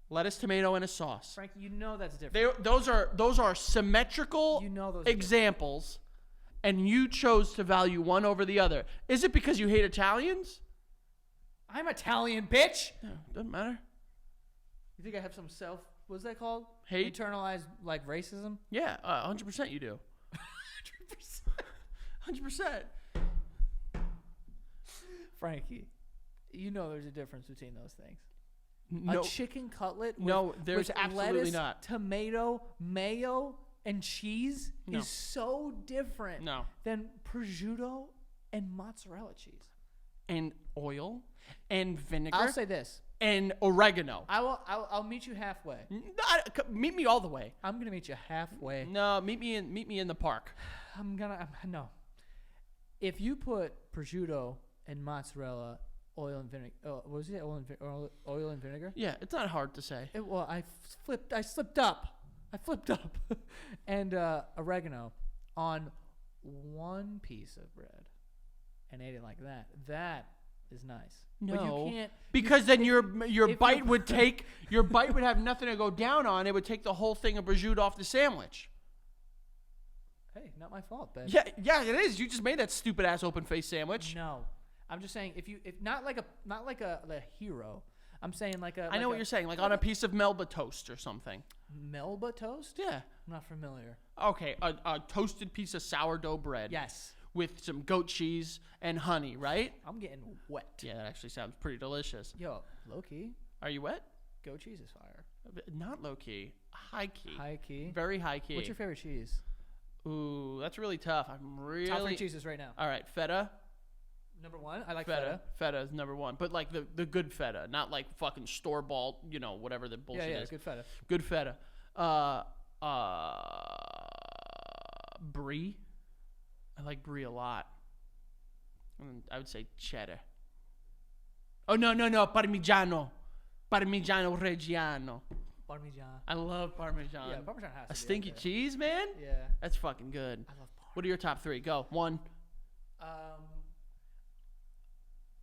lettuce, tomato, and a sauce. Frankie, you know that's different. Those are symmetrical You know those are examples, and you chose to value one over the other. Is it because you hate Italians? I'm Italian, bitch. No, doesn't matter. You think I have some what's that called? Hate? Internalized, like, racism? Yeah, 100% you do. 100%. Frankie, you know there's a difference between those things. No, A chicken cutlet with, No, there's with absolutely lettuce, not. tomato, mayo, and cheese No. is so different No. than prosciutto and mozzarella cheese. And oil, and vinegar, I'll say this. and oregano. I'll meet you halfway. Meet me all the way. I'm gonna meet you halfway. No, meet me in the park. No. If you put prosciutto and mozzarella, oil and vinegar, what was it? Oil and vinegar. Yeah, it's not hard to say. I slipped up, and oregano on one piece of bread, and ate it like that. That is nice. No, but you can't because then your if bite you- would take your bite would have nothing to go down on. It would take the whole thing of prosciutto off the sandwich. Hey, not my fault, Ben. Yeah, it is. You just made that stupid ass open face sandwich. No, I'm just saying if not like a hero. I'm saying like a. I know what you're saying, like on a piece of Melba toast or something. Melba toast. Yeah. I'm not familiar. Okay, a toasted piece of sourdough bread. Yes. With some goat cheese and honey, right? I'm getting wet. Yeah, that actually sounds pretty delicious. Yo, low key, Are you wet? goat cheese is fire. Not low key, high key. High key. Very high key. What's your favorite cheese? Ooh, that's really tough. I'm really. Top 3 cheeses right now. All right, feta. Number 1, I like feta. Feta is number 1, but like the good feta, not like fucking store bought, whatever the bullshit Yeah, is. good feta. Good feta. Brie. I like brie a lot. And I would say cheddar. Oh no, Parmigiano Reggiano. Parmesan. I love Parmesan. Yeah, Parmesan has to A be stinky up there. cheese, man. Yeah, That's fucking good. I love Parmesan. What are your top 3? Go. 1.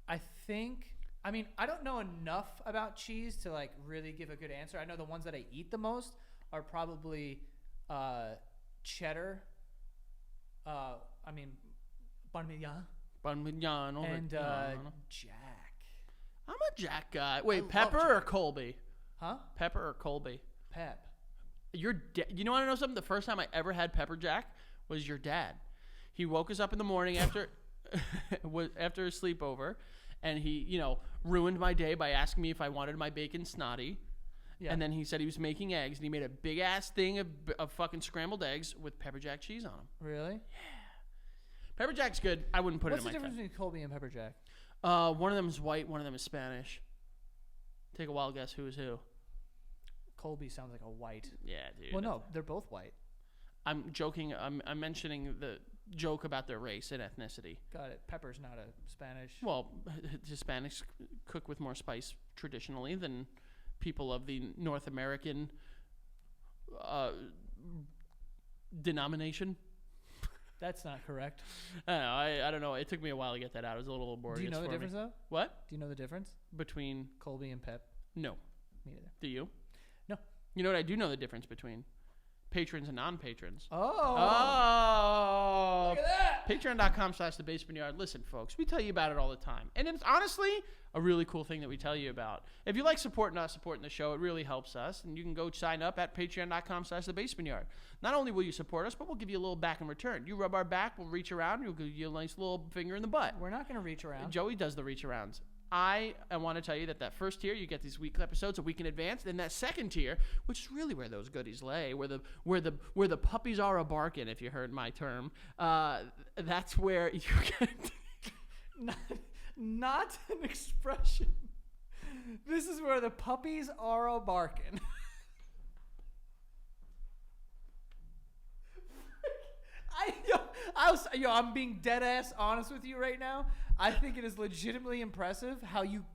I think. I mean, I don't know enough about cheese to like really give a good answer. I know the ones that I eat the most are probably cheddar. Parmesan Parmigiano and Reggiano. Jack. I'm a Jack guy. Wait, love pepper or Jack. Colby? Huh? Pepper or Colby? Pep. You want to know something? The first time I ever had pepper jack was your dad. He woke us up in the morning after after a sleepover, and he, ruined my day by asking me if I wanted my bacon snotty. Yeah. And then he said he was making eggs, and he made a big ass thing of fucking scrambled eggs with pepper jack cheese on them. Really? Pepper jack's good. I wouldn't put What's it the in my difference between Colby and pepper jack? One of them is white, one of them is Spanish. Take a wild guess who is who. Colby sounds like a white. Yeah, dude. Well, no, they're both white. I'm joking. I'm mentioning the joke about their race and ethnicity. Got it. Pepper's not a Spanish. Well, Hispanics cook with more spice traditionally than people of the North American denomination. That's not correct. I don't know. It took me a while to get that out. It was a little laborious. Do you know the for difference me. though? What? Do you know the difference? Between Colby and Pep? no. Me neither. Do you? No. You know what I do know the difference between? Patrons and non-patrons. Oh. Look at that. Patreon.com/thebasementyard. Listen, folks, we tell you about it all the time. And it's honestly a really cool thing that we tell you about. If you like supporting us, supporting the show, it really helps us. And you can go sign up at patreon.com/thebasementyard. Not only will you support us, but we'll give you a little back in return. You rub our back, we'll reach around, we'll give you a nice little finger in the butt. We're not going to reach around. Joey does the reach arounds. I want to tell you that first tier, you get these weekly episodes a week in advance. Then that second tier, which is really where those goodies lay, where the puppies are a barking, if you heard my term. That's where you get not an expression. This is where the puppies are a barking. I'm being dead ass honest with you right now. I think it is legitimately impressive how you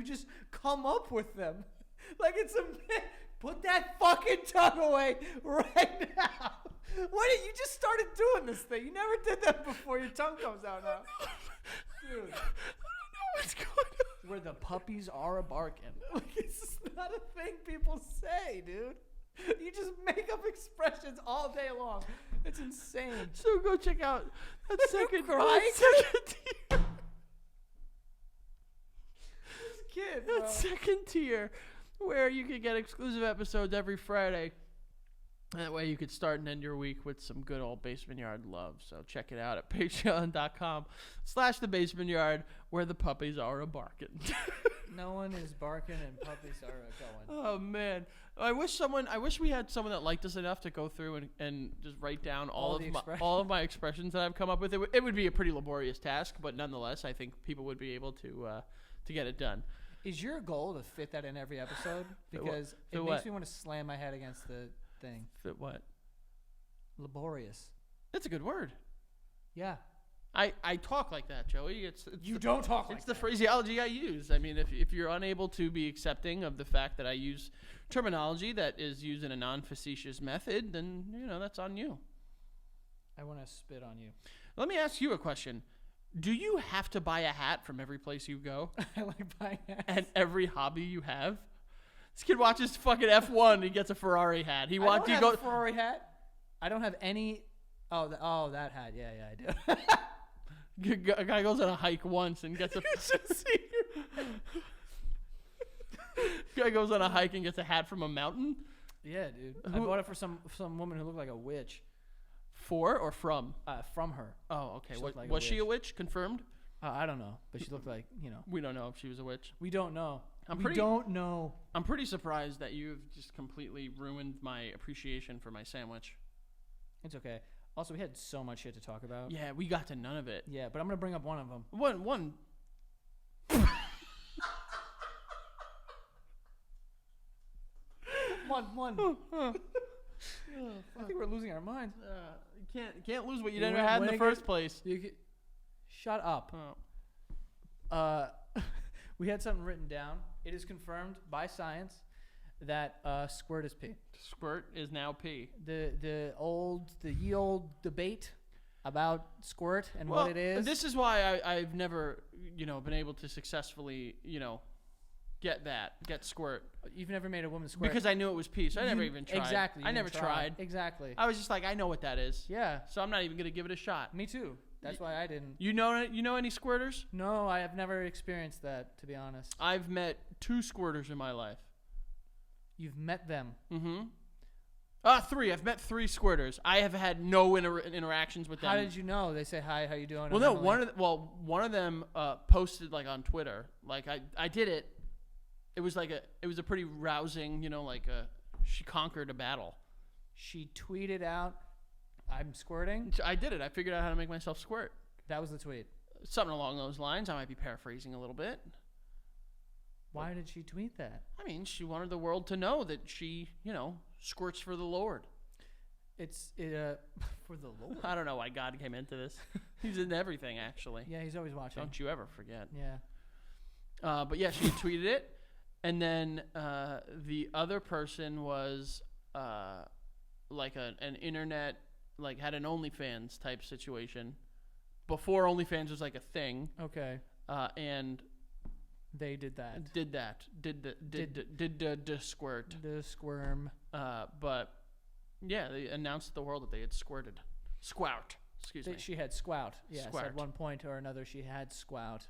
just come up with them. Like it's put that fucking tongue away right now. You just started doing this thing. You never did that before. Your tongue comes out now. Dude. I don't know what's going on. Where the puppies are a barking. Like, it's just not a thing people say, dude. You just make up expressions all day long. It's insane. So go check out that second tier. This kid, bro. That second tier where you can get exclusive episodes every Friday. That way you could start and end your week with some good old Basement Yard love. So check it out at patreon.com/thebasementyard where the puppies are a barking. No one is barking and puppies are going. Oh man, I wish we had someone that liked us enough to go through and just write down all of my expressions that I've come up with. It would be a pretty laborious task, but nonetheless, I think people would be able to get it done. Is your goal to fit that in every episode? Because it makes me want to slam my head against the thing. Fit what? Laborious. That's a good word. Yeah. I talk like that, Joey. You don't talk like that. It's the phraseology I use. I mean, if you're unable to be accepting of the fact that I use terminology that is used in a non-facetious method, then, that's on you. I want to spit on you. Let me ask you a question. Do you have to buy a hat from every place you go? I like buying hats. And every hobby you have? This kid watches fucking F1 and he gets a Ferrari hat. I don't have a Ferrari hat. I don't have any Oh, that hat. Yeah, I do. A guy goes on a hike once and gets a. Guy goes on a hike and gets a hat from a mountain. Yeah, dude. I bought it for some woman who looked like a witch. For or from? From her. Oh, okay. She looked like a was she a witch. witch? Confirmed? I don't know, but she looked like We don't know if she was a witch. We don't know. We don't know. I'm pretty surprised that you've just completely ruined my appreciation for my sandwich. It's okay. Also, we had so much shit to talk about. Yeah, we got to none of it. Yeah, but I'm gonna bring up one of them. One. One. I think we're losing our minds. You can't lose what you You never went had in the winning first it. place. Shut up. Oh. We had something written down. It is confirmed by science that squirt is pee. Squirt is now pee. The ye old debate about squirt and what it is. This is why I've never been able to successfully get squirt. You've never made a woman squirt Because I knew it was pee, so I never even tried. Exactly. I never tried. Exactly. I was just like, I know what that is. Yeah. So I'm not even gonna give it a shot. Me too. That's why I didn't. You know any squirters? No, I have never experienced that, to be honest. I've met 2 squirters in my life. You've met them. Mm-hmm. 3. I've met 3 squirters. I have had no interactions with them. How did you know? They say hi. How you doing? Well, no. One of them posted like on Twitter. Like I did it. It was a pretty rousing. She conquered a battle. She tweeted out, "I'm squirting." I did it. I figured out how to make myself squirt. That was the tweet. Something along those lines. I might be paraphrasing a little bit. Why did she tweet that? I mean, she wanted the world to know that she, squirts for the Lord. It's for the Lord. I don't know why God came into this. He's in everything, actually. Yeah, he's always watching. Don't you ever forget. Yeah. But yeah, she tweeted it. And then the other person was like an internet, like had an OnlyFans type situation. Before OnlyFans was like a thing. Okay. And they did that. Did the squirt. The squirm. But yeah, they announced to the world that they had squirted. Squout. Excuse me. She had squout. Yes, Squout. at one point or another she had squout.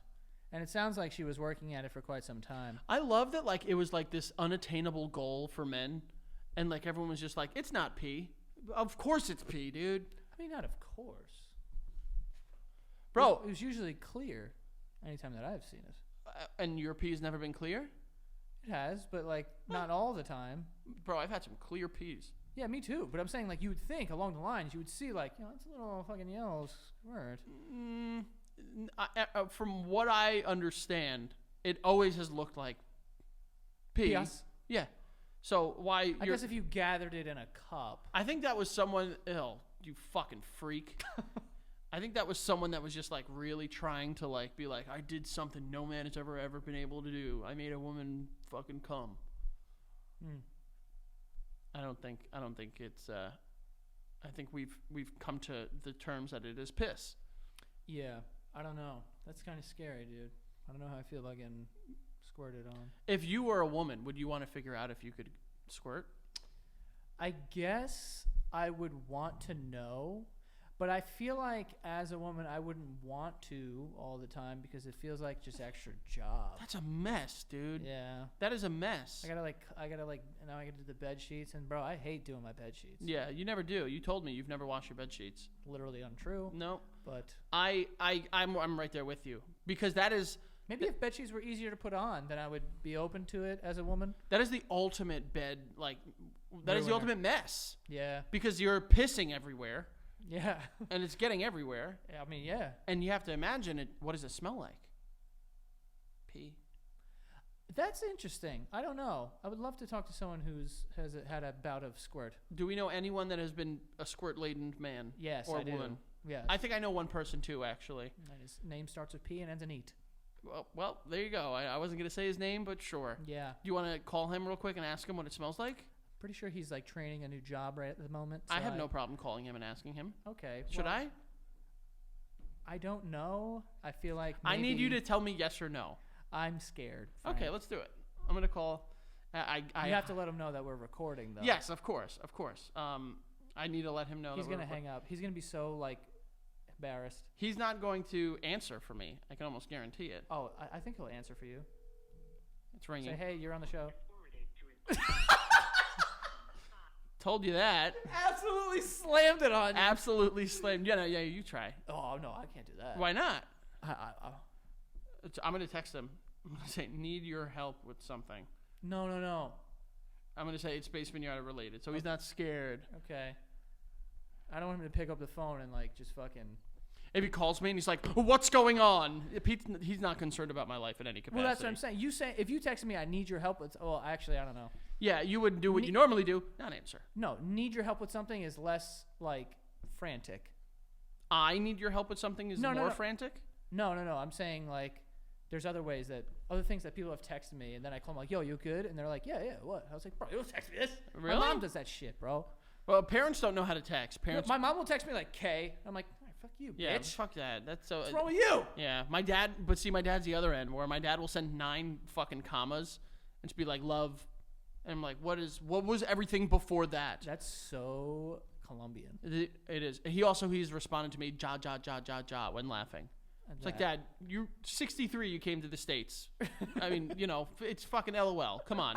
And it sounds like she was working at it for quite some time. I love that it was like this unattainable goal for men. And like everyone was just like, it's not pee. Of course it's pee, dude. I mean, not of course. Bro. It was usually clear anytime that I've seen it. And your pee's never been clear? It has, but not all the time. Bro, I've had some clear peas. Yeah, me too. But I'm saying you would think along the lines, you would see it's a little fucking yellow squirt. From what I understand, it always has looked like pee. Yes. Yeah. So why? I guess if you gathered it in a cup. I think that was someone. You fucking freak. I think that was someone that was just really trying to be like, I did something no man has ever been able to do. I made a woman fucking come. I don't think it's. I think we've come to the terms that it is piss. Yeah, I don't know. That's kind of scary, dude. I don't know how I feel about getting squirted on. If you were a woman, would you want to figure out if you could squirt? I guess I would want to know, but I feel like as a woman, I wouldn't want to all the time because it feels like just extra job. That's a mess, dude. Yeah. That is a mess. I gotta now I gotta do the bed sheets, and bro, I hate doing my bed sheets. Yeah, you never do. You told me you've never washed your bed sheets. Literally untrue. No. But I'm right there with you because that is maybe if bed sheets were easier to put on, then I would be open to it as a woman. that is the ultimate bed that is the Ruiner. ultimate mess Yeah. because you're pissing everywhere Yeah. and it's getting everywhere I mean, yeah. and you have to imagine it. What does it smell like? Pee. That's interesting. I don't know. I would love to talk to someone has had a bout of squirt. Do we know anyone that has been a squirt-laden man? Yes, or I do. woman? Yes. I think I know one person too, actually. And his name starts with P and ends in eat. Well, there you go. I wasn't gonna say his name, but sure. Yeah. Do you want to call him real quick and ask him what it smells like? Pretty sure he's training a new job right at the moment. I have no problem calling him and asking him. Okay. Should I? I don't know. I feel like I need you maybe to tell me yes or no. I'm scared. Okay, Frank. let's do it. I'm gonna call. I You have to let him know that we're recording, though. Yes, of course. I need to let him know. He's that we're gonna hang up. He's gonna be so like embarrassed. He's not going to answer for me. I can almost guarantee it. Oh, I think he'll answer for you. It's ringing. Say, hey, you're on the show. Told you that. Absolutely slammed it on you. Absolutely slammed. Yeah, no, yeah, you try. Oh no, I can't do that. Why not? I, I'm gonna text him. I'm gonna say, need your help with something. no. I'm gonna say it's Space Pinata related, so he's not scared. Okay. I don't want him to pick up the phone and like just fucking. If he calls me and he's like, "What's going on?" He's not concerned about my life in any capacity. Well, that's what I'm saying. You say if you text me, I need your help with. Well, actually, I don't know. Yeah, you would do what you normally do, not answer. No, need your help with something is less like frantic. I need your help with something is more frantic. No. I'm saying like there's other things that people have texted me, and then I call them like, "Yo, you good?" And they're like, "Yeah, what?" I was like, "Bro, you don't text me this." Really? My mom does that shit, bro. Well, parents don't know how to text. Parents. My mom will text me like K. I'm like, "All right, fuck you, Yeah, bitch. fuck that. That's so. What's wrong with you?" Yeah, my dad. But see, my dad's the other end, where my dad will send 9 fucking commas and just be like, "Love," and I'm like, "What was everything before that?" That's so Colombian. It is. He's responded to me, ja ja ja ja ja, when laughing. It's like, Dad, you're 63. You came to the States. I mean, it's fucking LOL. Come on.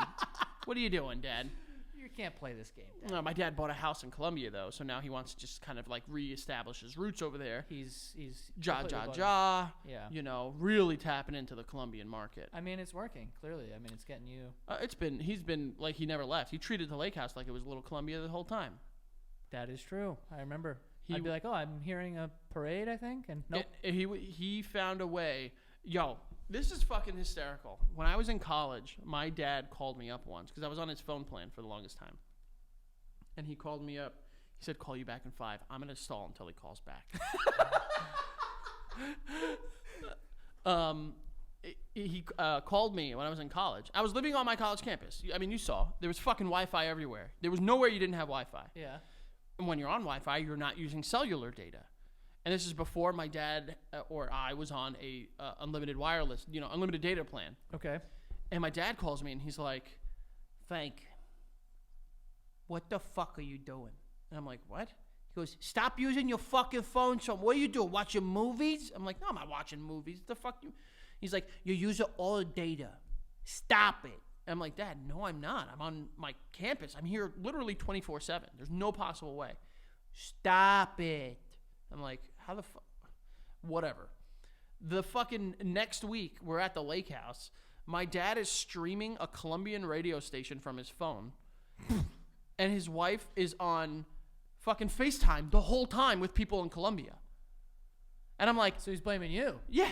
What are you doing, Dad? You can't play this game, Dad. No, my dad bought a house in Colombia though, so now he wants to just kind of like reestablish his roots over there. He's Ja completely ja bugged. ja. Yeah. Really tapping into the Colombian market. I mean, it's working clearly. I mean, it's getting you. He's been like he never left. He treated the lake house like it was Little Colombia the whole time. That is true. I remember. I'd be like, "Oh, I'm hearing a parade, I think," and nope. He found a way. Yo, this is fucking hysterical. When I was in college, my dad called me up once because I was on his phone plan for the longest time. And he called me up. He said, "Call you back in 5. I'm going to stall until he calls back." He called me when I was in college. I was living on my college campus. I mean, you saw. There was fucking Wi-Fi everywhere. There was nowhere you didn't have Wi-Fi. Yeah. And when you're on Wi-Fi, you're not using cellular data. And this is before my dad or I was on a unlimited wireless, unlimited data plan. Okay. And my dad calls me and he's like, "Frank, what the fuck are you doing?" And I'm like, "What?" He goes, "Stop using your fucking phone. So what are you doing? Watching movies?" I'm like, "No, I'm not watching movies. The fuck you?" He's like, "You're using all the data. Stop it." And I'm like, "Dad, no, I'm not. I'm on my campus. I'm here literally 24/7. There's no possible way." "Stop it." I'm like, "How the fuck?" Whatever. The fucking next week, we're at the lake house. My dad is streaming a Colombian radio station from his phone. And his wife is on fucking FaceTime the whole time with people in Colombia. And I'm like, So he's blaming you. "Yeah."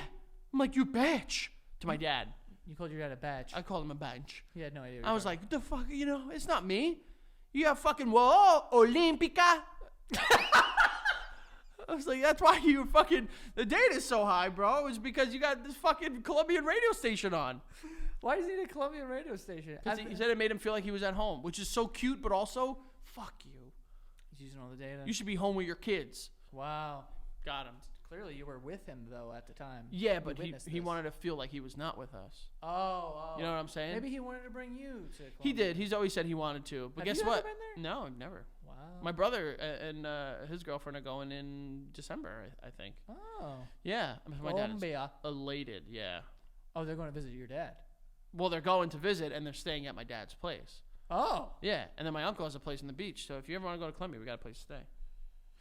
I'm like, "You bitch," to my dad. You called your dad a batch. I called him a bench. He had no idea. what I you was were like, "The fuck, it's not me. You have fucking, whoa, Olympica." I was like, "That's why you fucking, the data's so high, bro. It was because you got this fucking Colombian radio station on." talking. Why does he need a Colombian radio station? He said it made him feel like he was at home, which is so cute, but also, fuck you. He's using all the data. You should be home with your kids. Wow. Got him. Clearly, you were with him though at the time. Yeah, You but witnessed he this. wanted to feel like he was not with us. Oh. You know what I'm saying? Maybe he wanted to bring you to. He Colombia. did. He's always said he wanted to. But Have guess you ever what? been there? No, I've never. Wow. My brother and his girlfriend are going in December, I think. Oh. Yeah. My dad is Colombia. elated, yeah. Oh, they're going to visit your dad. Well, they're going to visit, and they're staying at my dad's place. Oh. Yeah, and then my uncle has a place on the beach. So if you ever want to go to Colombia, we got a place to stay.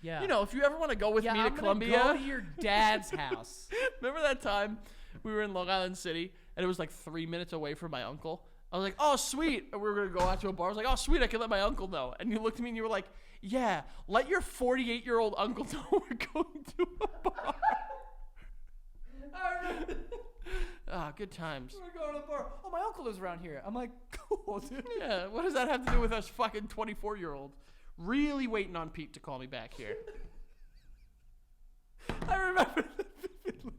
Yeah. If you ever want to go with me to I'm Colombia. gonna go to your dad's house. Remember that time we were in Long Island City, and it was like 3 minutes away from my uncle? I was like, "Oh, sweet." And we were going to go out to a bar. I was like, "Oh, sweet, I can let my uncle know." And you looked at me and you were like, "Yeah, let your 48-year-old uncle know we're going to a bar." I remember. Good times. We're going to the bar. Oh, my uncle lives around here. I'm like, cool, dude. Yeah, what does that have to do with us fucking 24-year-old? Really waiting on Pete to call me back here. I remember that vividly.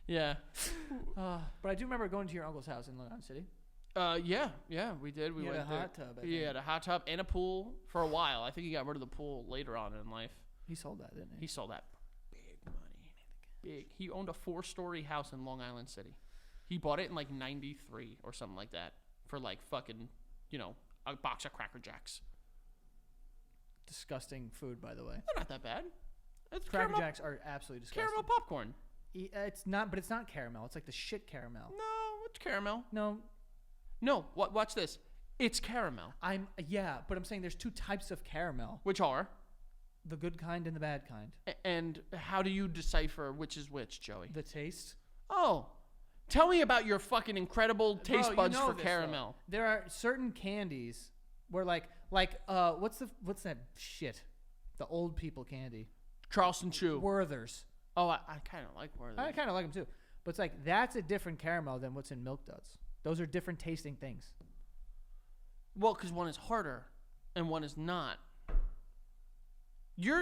Yeah. But I do remember going to your uncle's house in Long Island City. Yeah, we did. We He had went a there. hot tub, I He think. had a hot tub and a pool for a while. I think he got rid of the pool later on in life. He sold that, didn't He sold that big money. Big. He owned a 4-story house in Long Island City. He bought it in like 93 or something like that for like fucking, a box of Cracker Jacks. Disgusting food, by the way. They're not that bad. It's Cracker caramel, Jacks are absolutely disgusting. caramel popcorn. It's not, but it's not caramel. It's like the shit caramel. No, it's caramel. No, No, watch this. It's caramel. but I'm saying there's two types of caramel: Which are? the good kind and the bad kind. And how do you decipher which is which, Joey? The taste. Oh, tell me about your fucking incredible taste Bro, buds you know for this, caramel. though. There are certain candies where like what's that shit? The old people candy. Charleston Chew. Werther's. Oh, I kind of like Werther's. I kind of like them too, but it's like that's a different caramel than what's in Milk Duds. Those are different tasting things. Well, because one is harder and one is not.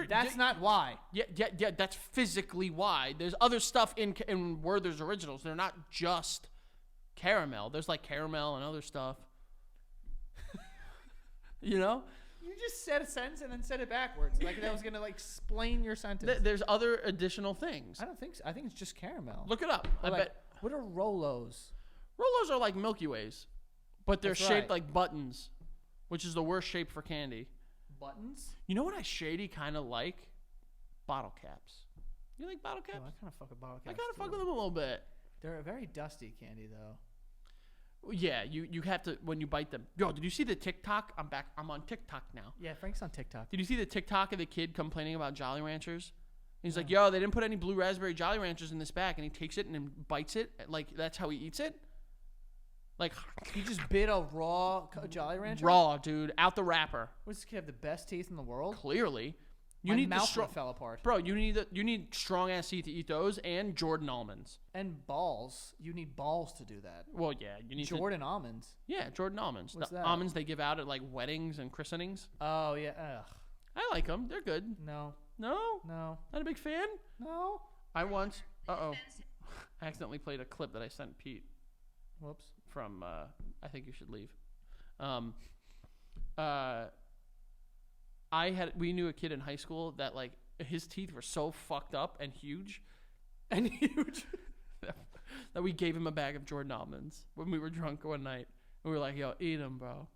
That's not why. Yeah. That's physically why. There's other stuff in Werther's Originals. They're not just caramel. There's like caramel and other stuff. You know? You just said a sentence and then said it backwards, like that was gonna like explain your sentence. There's other additional things. I don't think so. I think it's just caramel. Look it up. Or I like, bet what are Rolos? Rolos are like Milky Ways, but they're That's shaped right. like buttons, which is the worst shape for candy. Buttons? You know what I shady kind of like? Bottle caps. You like bottle Oh, caps? I kind of fuck with bottle I caps. kind of fuck too. with them a little bit. They're a very dusty candy though. Yeah, you have to when you bite them. Yo, did you see the TikTok? I'm back. I'm on TikTok now. Yeah, Frank's on TikTok. Did you see the TikTok of the kid complaining about Jolly Ranchers? He's like, yo, they didn't put any blue raspberry Jolly Ranchers in this bag, and he takes it and then bites it. Like that's how he eats it. Like He just bit a raw Jolly Rancher. raw, dude, out the wrapper. What, does this kid have the best teeth in the world? Clearly, you My need the mouth strong. fell apart. Bro, you need strong ass teeth to eat those, and Jordan almonds. And balls. You need balls to do that. Well, yeah, you need Jordan almonds. Yeah, Jordan almonds. What's The that? almonds they give out at like weddings and christenings. Oh yeah. Ugh. I like them. They're good. No. No, No. not a big fan. No. I once. I accidentally played a clip that I sent Pete Whoops. from. I think you should leave. We knew a kid in high school that like his teeth were so fucked up and huge, And huge. that we gave him a bag of Jordan almonds when we were drunk one night. And we were like, "Yo, eat them, bro."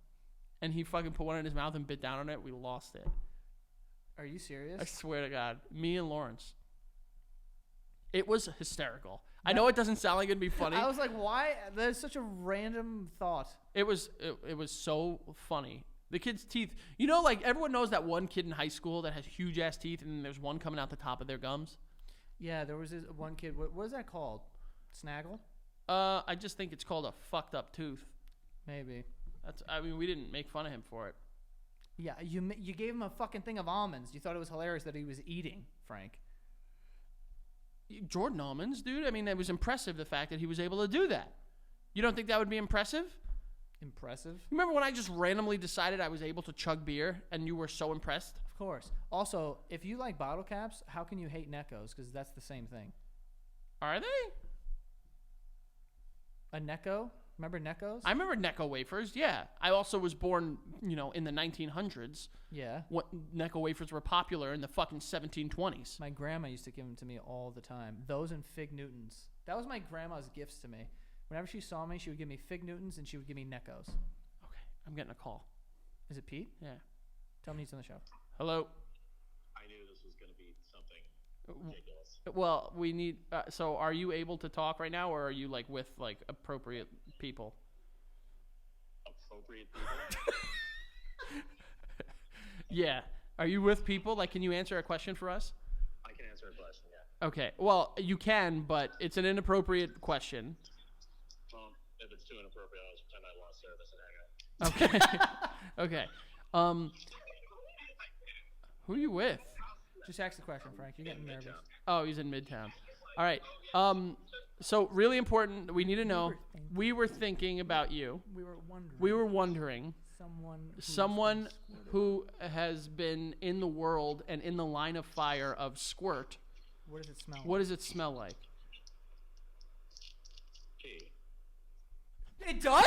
And he fucking put one in his mouth and bit down on it. We lost it. Are you serious? I swear to God, me and Lawrence. It was hysterical. I know it doesn't sound like it'd be funny. I was like, why? That's such a random thought. It was so funny. The kid's teeth. You know, like everyone knows that one kid in high school that has huge ass teeth, and then there's one coming out the top of their gums. Yeah, there was this one kid. What is that called? Snaggle? I just think it's called a fucked up tooth. Maybe. I mean, we didn't make fun of him for it. Yeah, you gave him a fucking thing of almonds. You thought it was hilarious that he was eating, Frank. Jordan almonds, dude. I mean, it was impressive the fact that he was able to do that. You don't think that would be impressive? Impressive. Remember when I just randomly decided I was able to chug beer and you were so impressed? Of course. Also, if you like bottle caps, how can you hate Neckos? Because that's the same thing. Are they? A Necco? Remember Neckos? I remember Necco wafers, yeah. I also was born, in the 1900s. Yeah. What Necco wafers were popular in the fucking 1720s. My grandma used to give them to me all the time. Those and Fig Newtons. That was my grandma's gifts to me. Whenever she saw me, she would give me Fig Newtons and she would give me Neckos. Okay, I'm getting a call. Is it Pete? Yeah. Tell me he's on the show. Hello. I knew this was going to be something ridiculous. Well, we need. So, are you able to talk right now, or are you like with like appropriate people? Appropriate people? Yeah. Are you with people? Like, can you answer a question for us? I can answer a question, yeah. Okay. Well, you can, but it's an inappropriate question. Well, if it's too inappropriate, I'll just pretend I lost service and hang up. Okay. Okay. Who are you with? Just ask the question, Frank. You're getting nervous. Oh, he's in Midtown. All right. So really important. We need to know. We were thinking about you. We were wondering. Someone who has been in the world and in the line of fire of squirt. What does it smell What does it smell like? Pee. like? It does?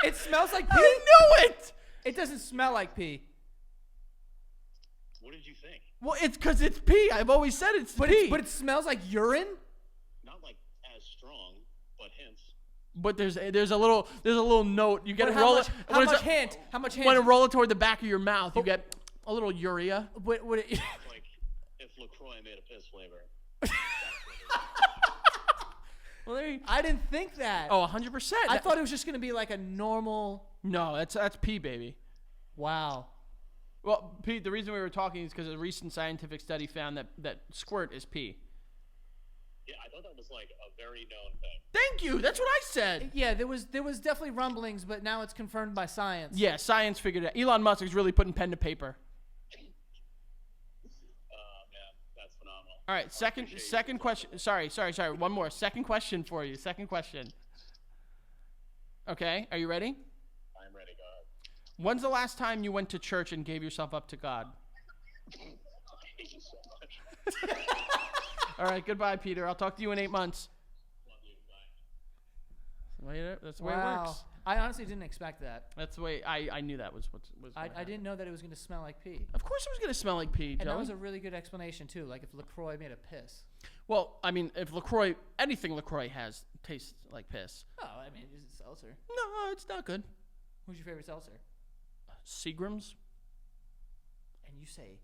It smells like pee? I knew it! It doesn't smell like pee. What did you think? Well, it's because it's pee. I've always said it's pee. But it smells like urine? Not like as strong, but hints. But there's a little note. You get to How roll much, it. how much hint? How much hint? Want to roll it toward the back of your mouth. You get a little urea. What it, It's like if LaCroix made a piss flavor. Well, there you. I didn't think that. Oh, 100%. I thought it was just gonna be like a normal. No, that's pee, baby. Wow. Well, Pete, the reason we were talking is because a recent scientific study found that squirt is pee. Yeah, I thought that was like a very known thing. Thank you. That's what I said. Yeah, there was definitely rumblings, but now it's confirmed by science. Yeah, science figured it out. Elon Musk is really putting pen to paper. Man, that's phenomenal. All right, second question. Sorry. One more. Second question for you. Second question. Okay, are you ready? I'm ready. Go ahead. When's the last time you went to church and gave yourself up to God? I hate you so much. All right, goodbye, Peter. I'll talk to you in 8 months. Love you. Bye. That's the way it works. I honestly didn't expect that. That's the way I knew that was what was. I gonna happen. didn't know that it was going to smell like pee. Of course, it was gonna smell like pee, And that Joey. was a really good explanation too. Like if LaCroix made a piss. Well, I mean, if LaCroix, anything LaCroix has tastes like piss. Oh, I mean, it's a seltzer. No, it's not good. Who's your favorite seltzer? Seagram's. And you say,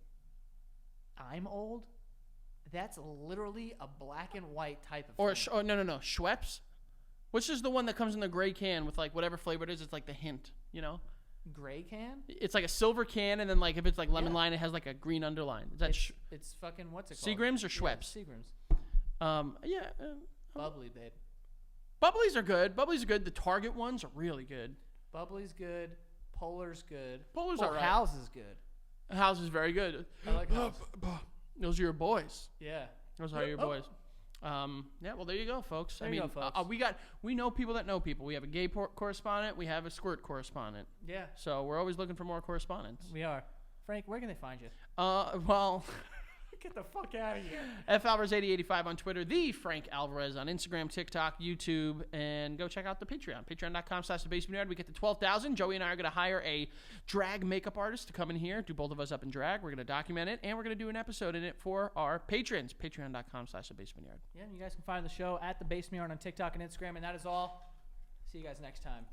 I'm old? That's literally a black and white type of Or thing. no, Schweppes, which is the one that comes in the gray can with like whatever flavor it is. It's like the hint, you know. Gray can? It's like a silver can, and then like if it's like lemon Yeah. line, it has like a green underline. Is that It's fucking, what's it called? Seagram's or Schweppes? Yeah, Seagram's. Yeah. Bubbly, babe. Bubblies are good. The Target ones are really good. Bubbly's good. Polar's good. Polar's well, alright. House is good. House is very good. I like House. Those are your boys. Yeah. Those are your boys. Yeah, well, there you go, folks. There you go, folks. We know people that know people. We have a gay correspondent. We have a squirt correspondent. Yeah, So we're always looking for more correspondents. we are. Frank, where can they find you? Well, Get the fuck out of here. FAlvarez8085 on Twitter, the Frank Alvarez on Instagram, TikTok, YouTube, and go check out the Patreon. Patreon.com/TheBasementYard. We get to 12,000. Joey and I are going to hire a drag makeup artist to come in here, do both of us up in drag. We're going to document it, and we're going to do an episode in it for our patrons. Patreon.com/TheBasementYard. Yeah, and you guys can find the show at The Basement Yard on TikTok and Instagram, and that is all. See you guys next time.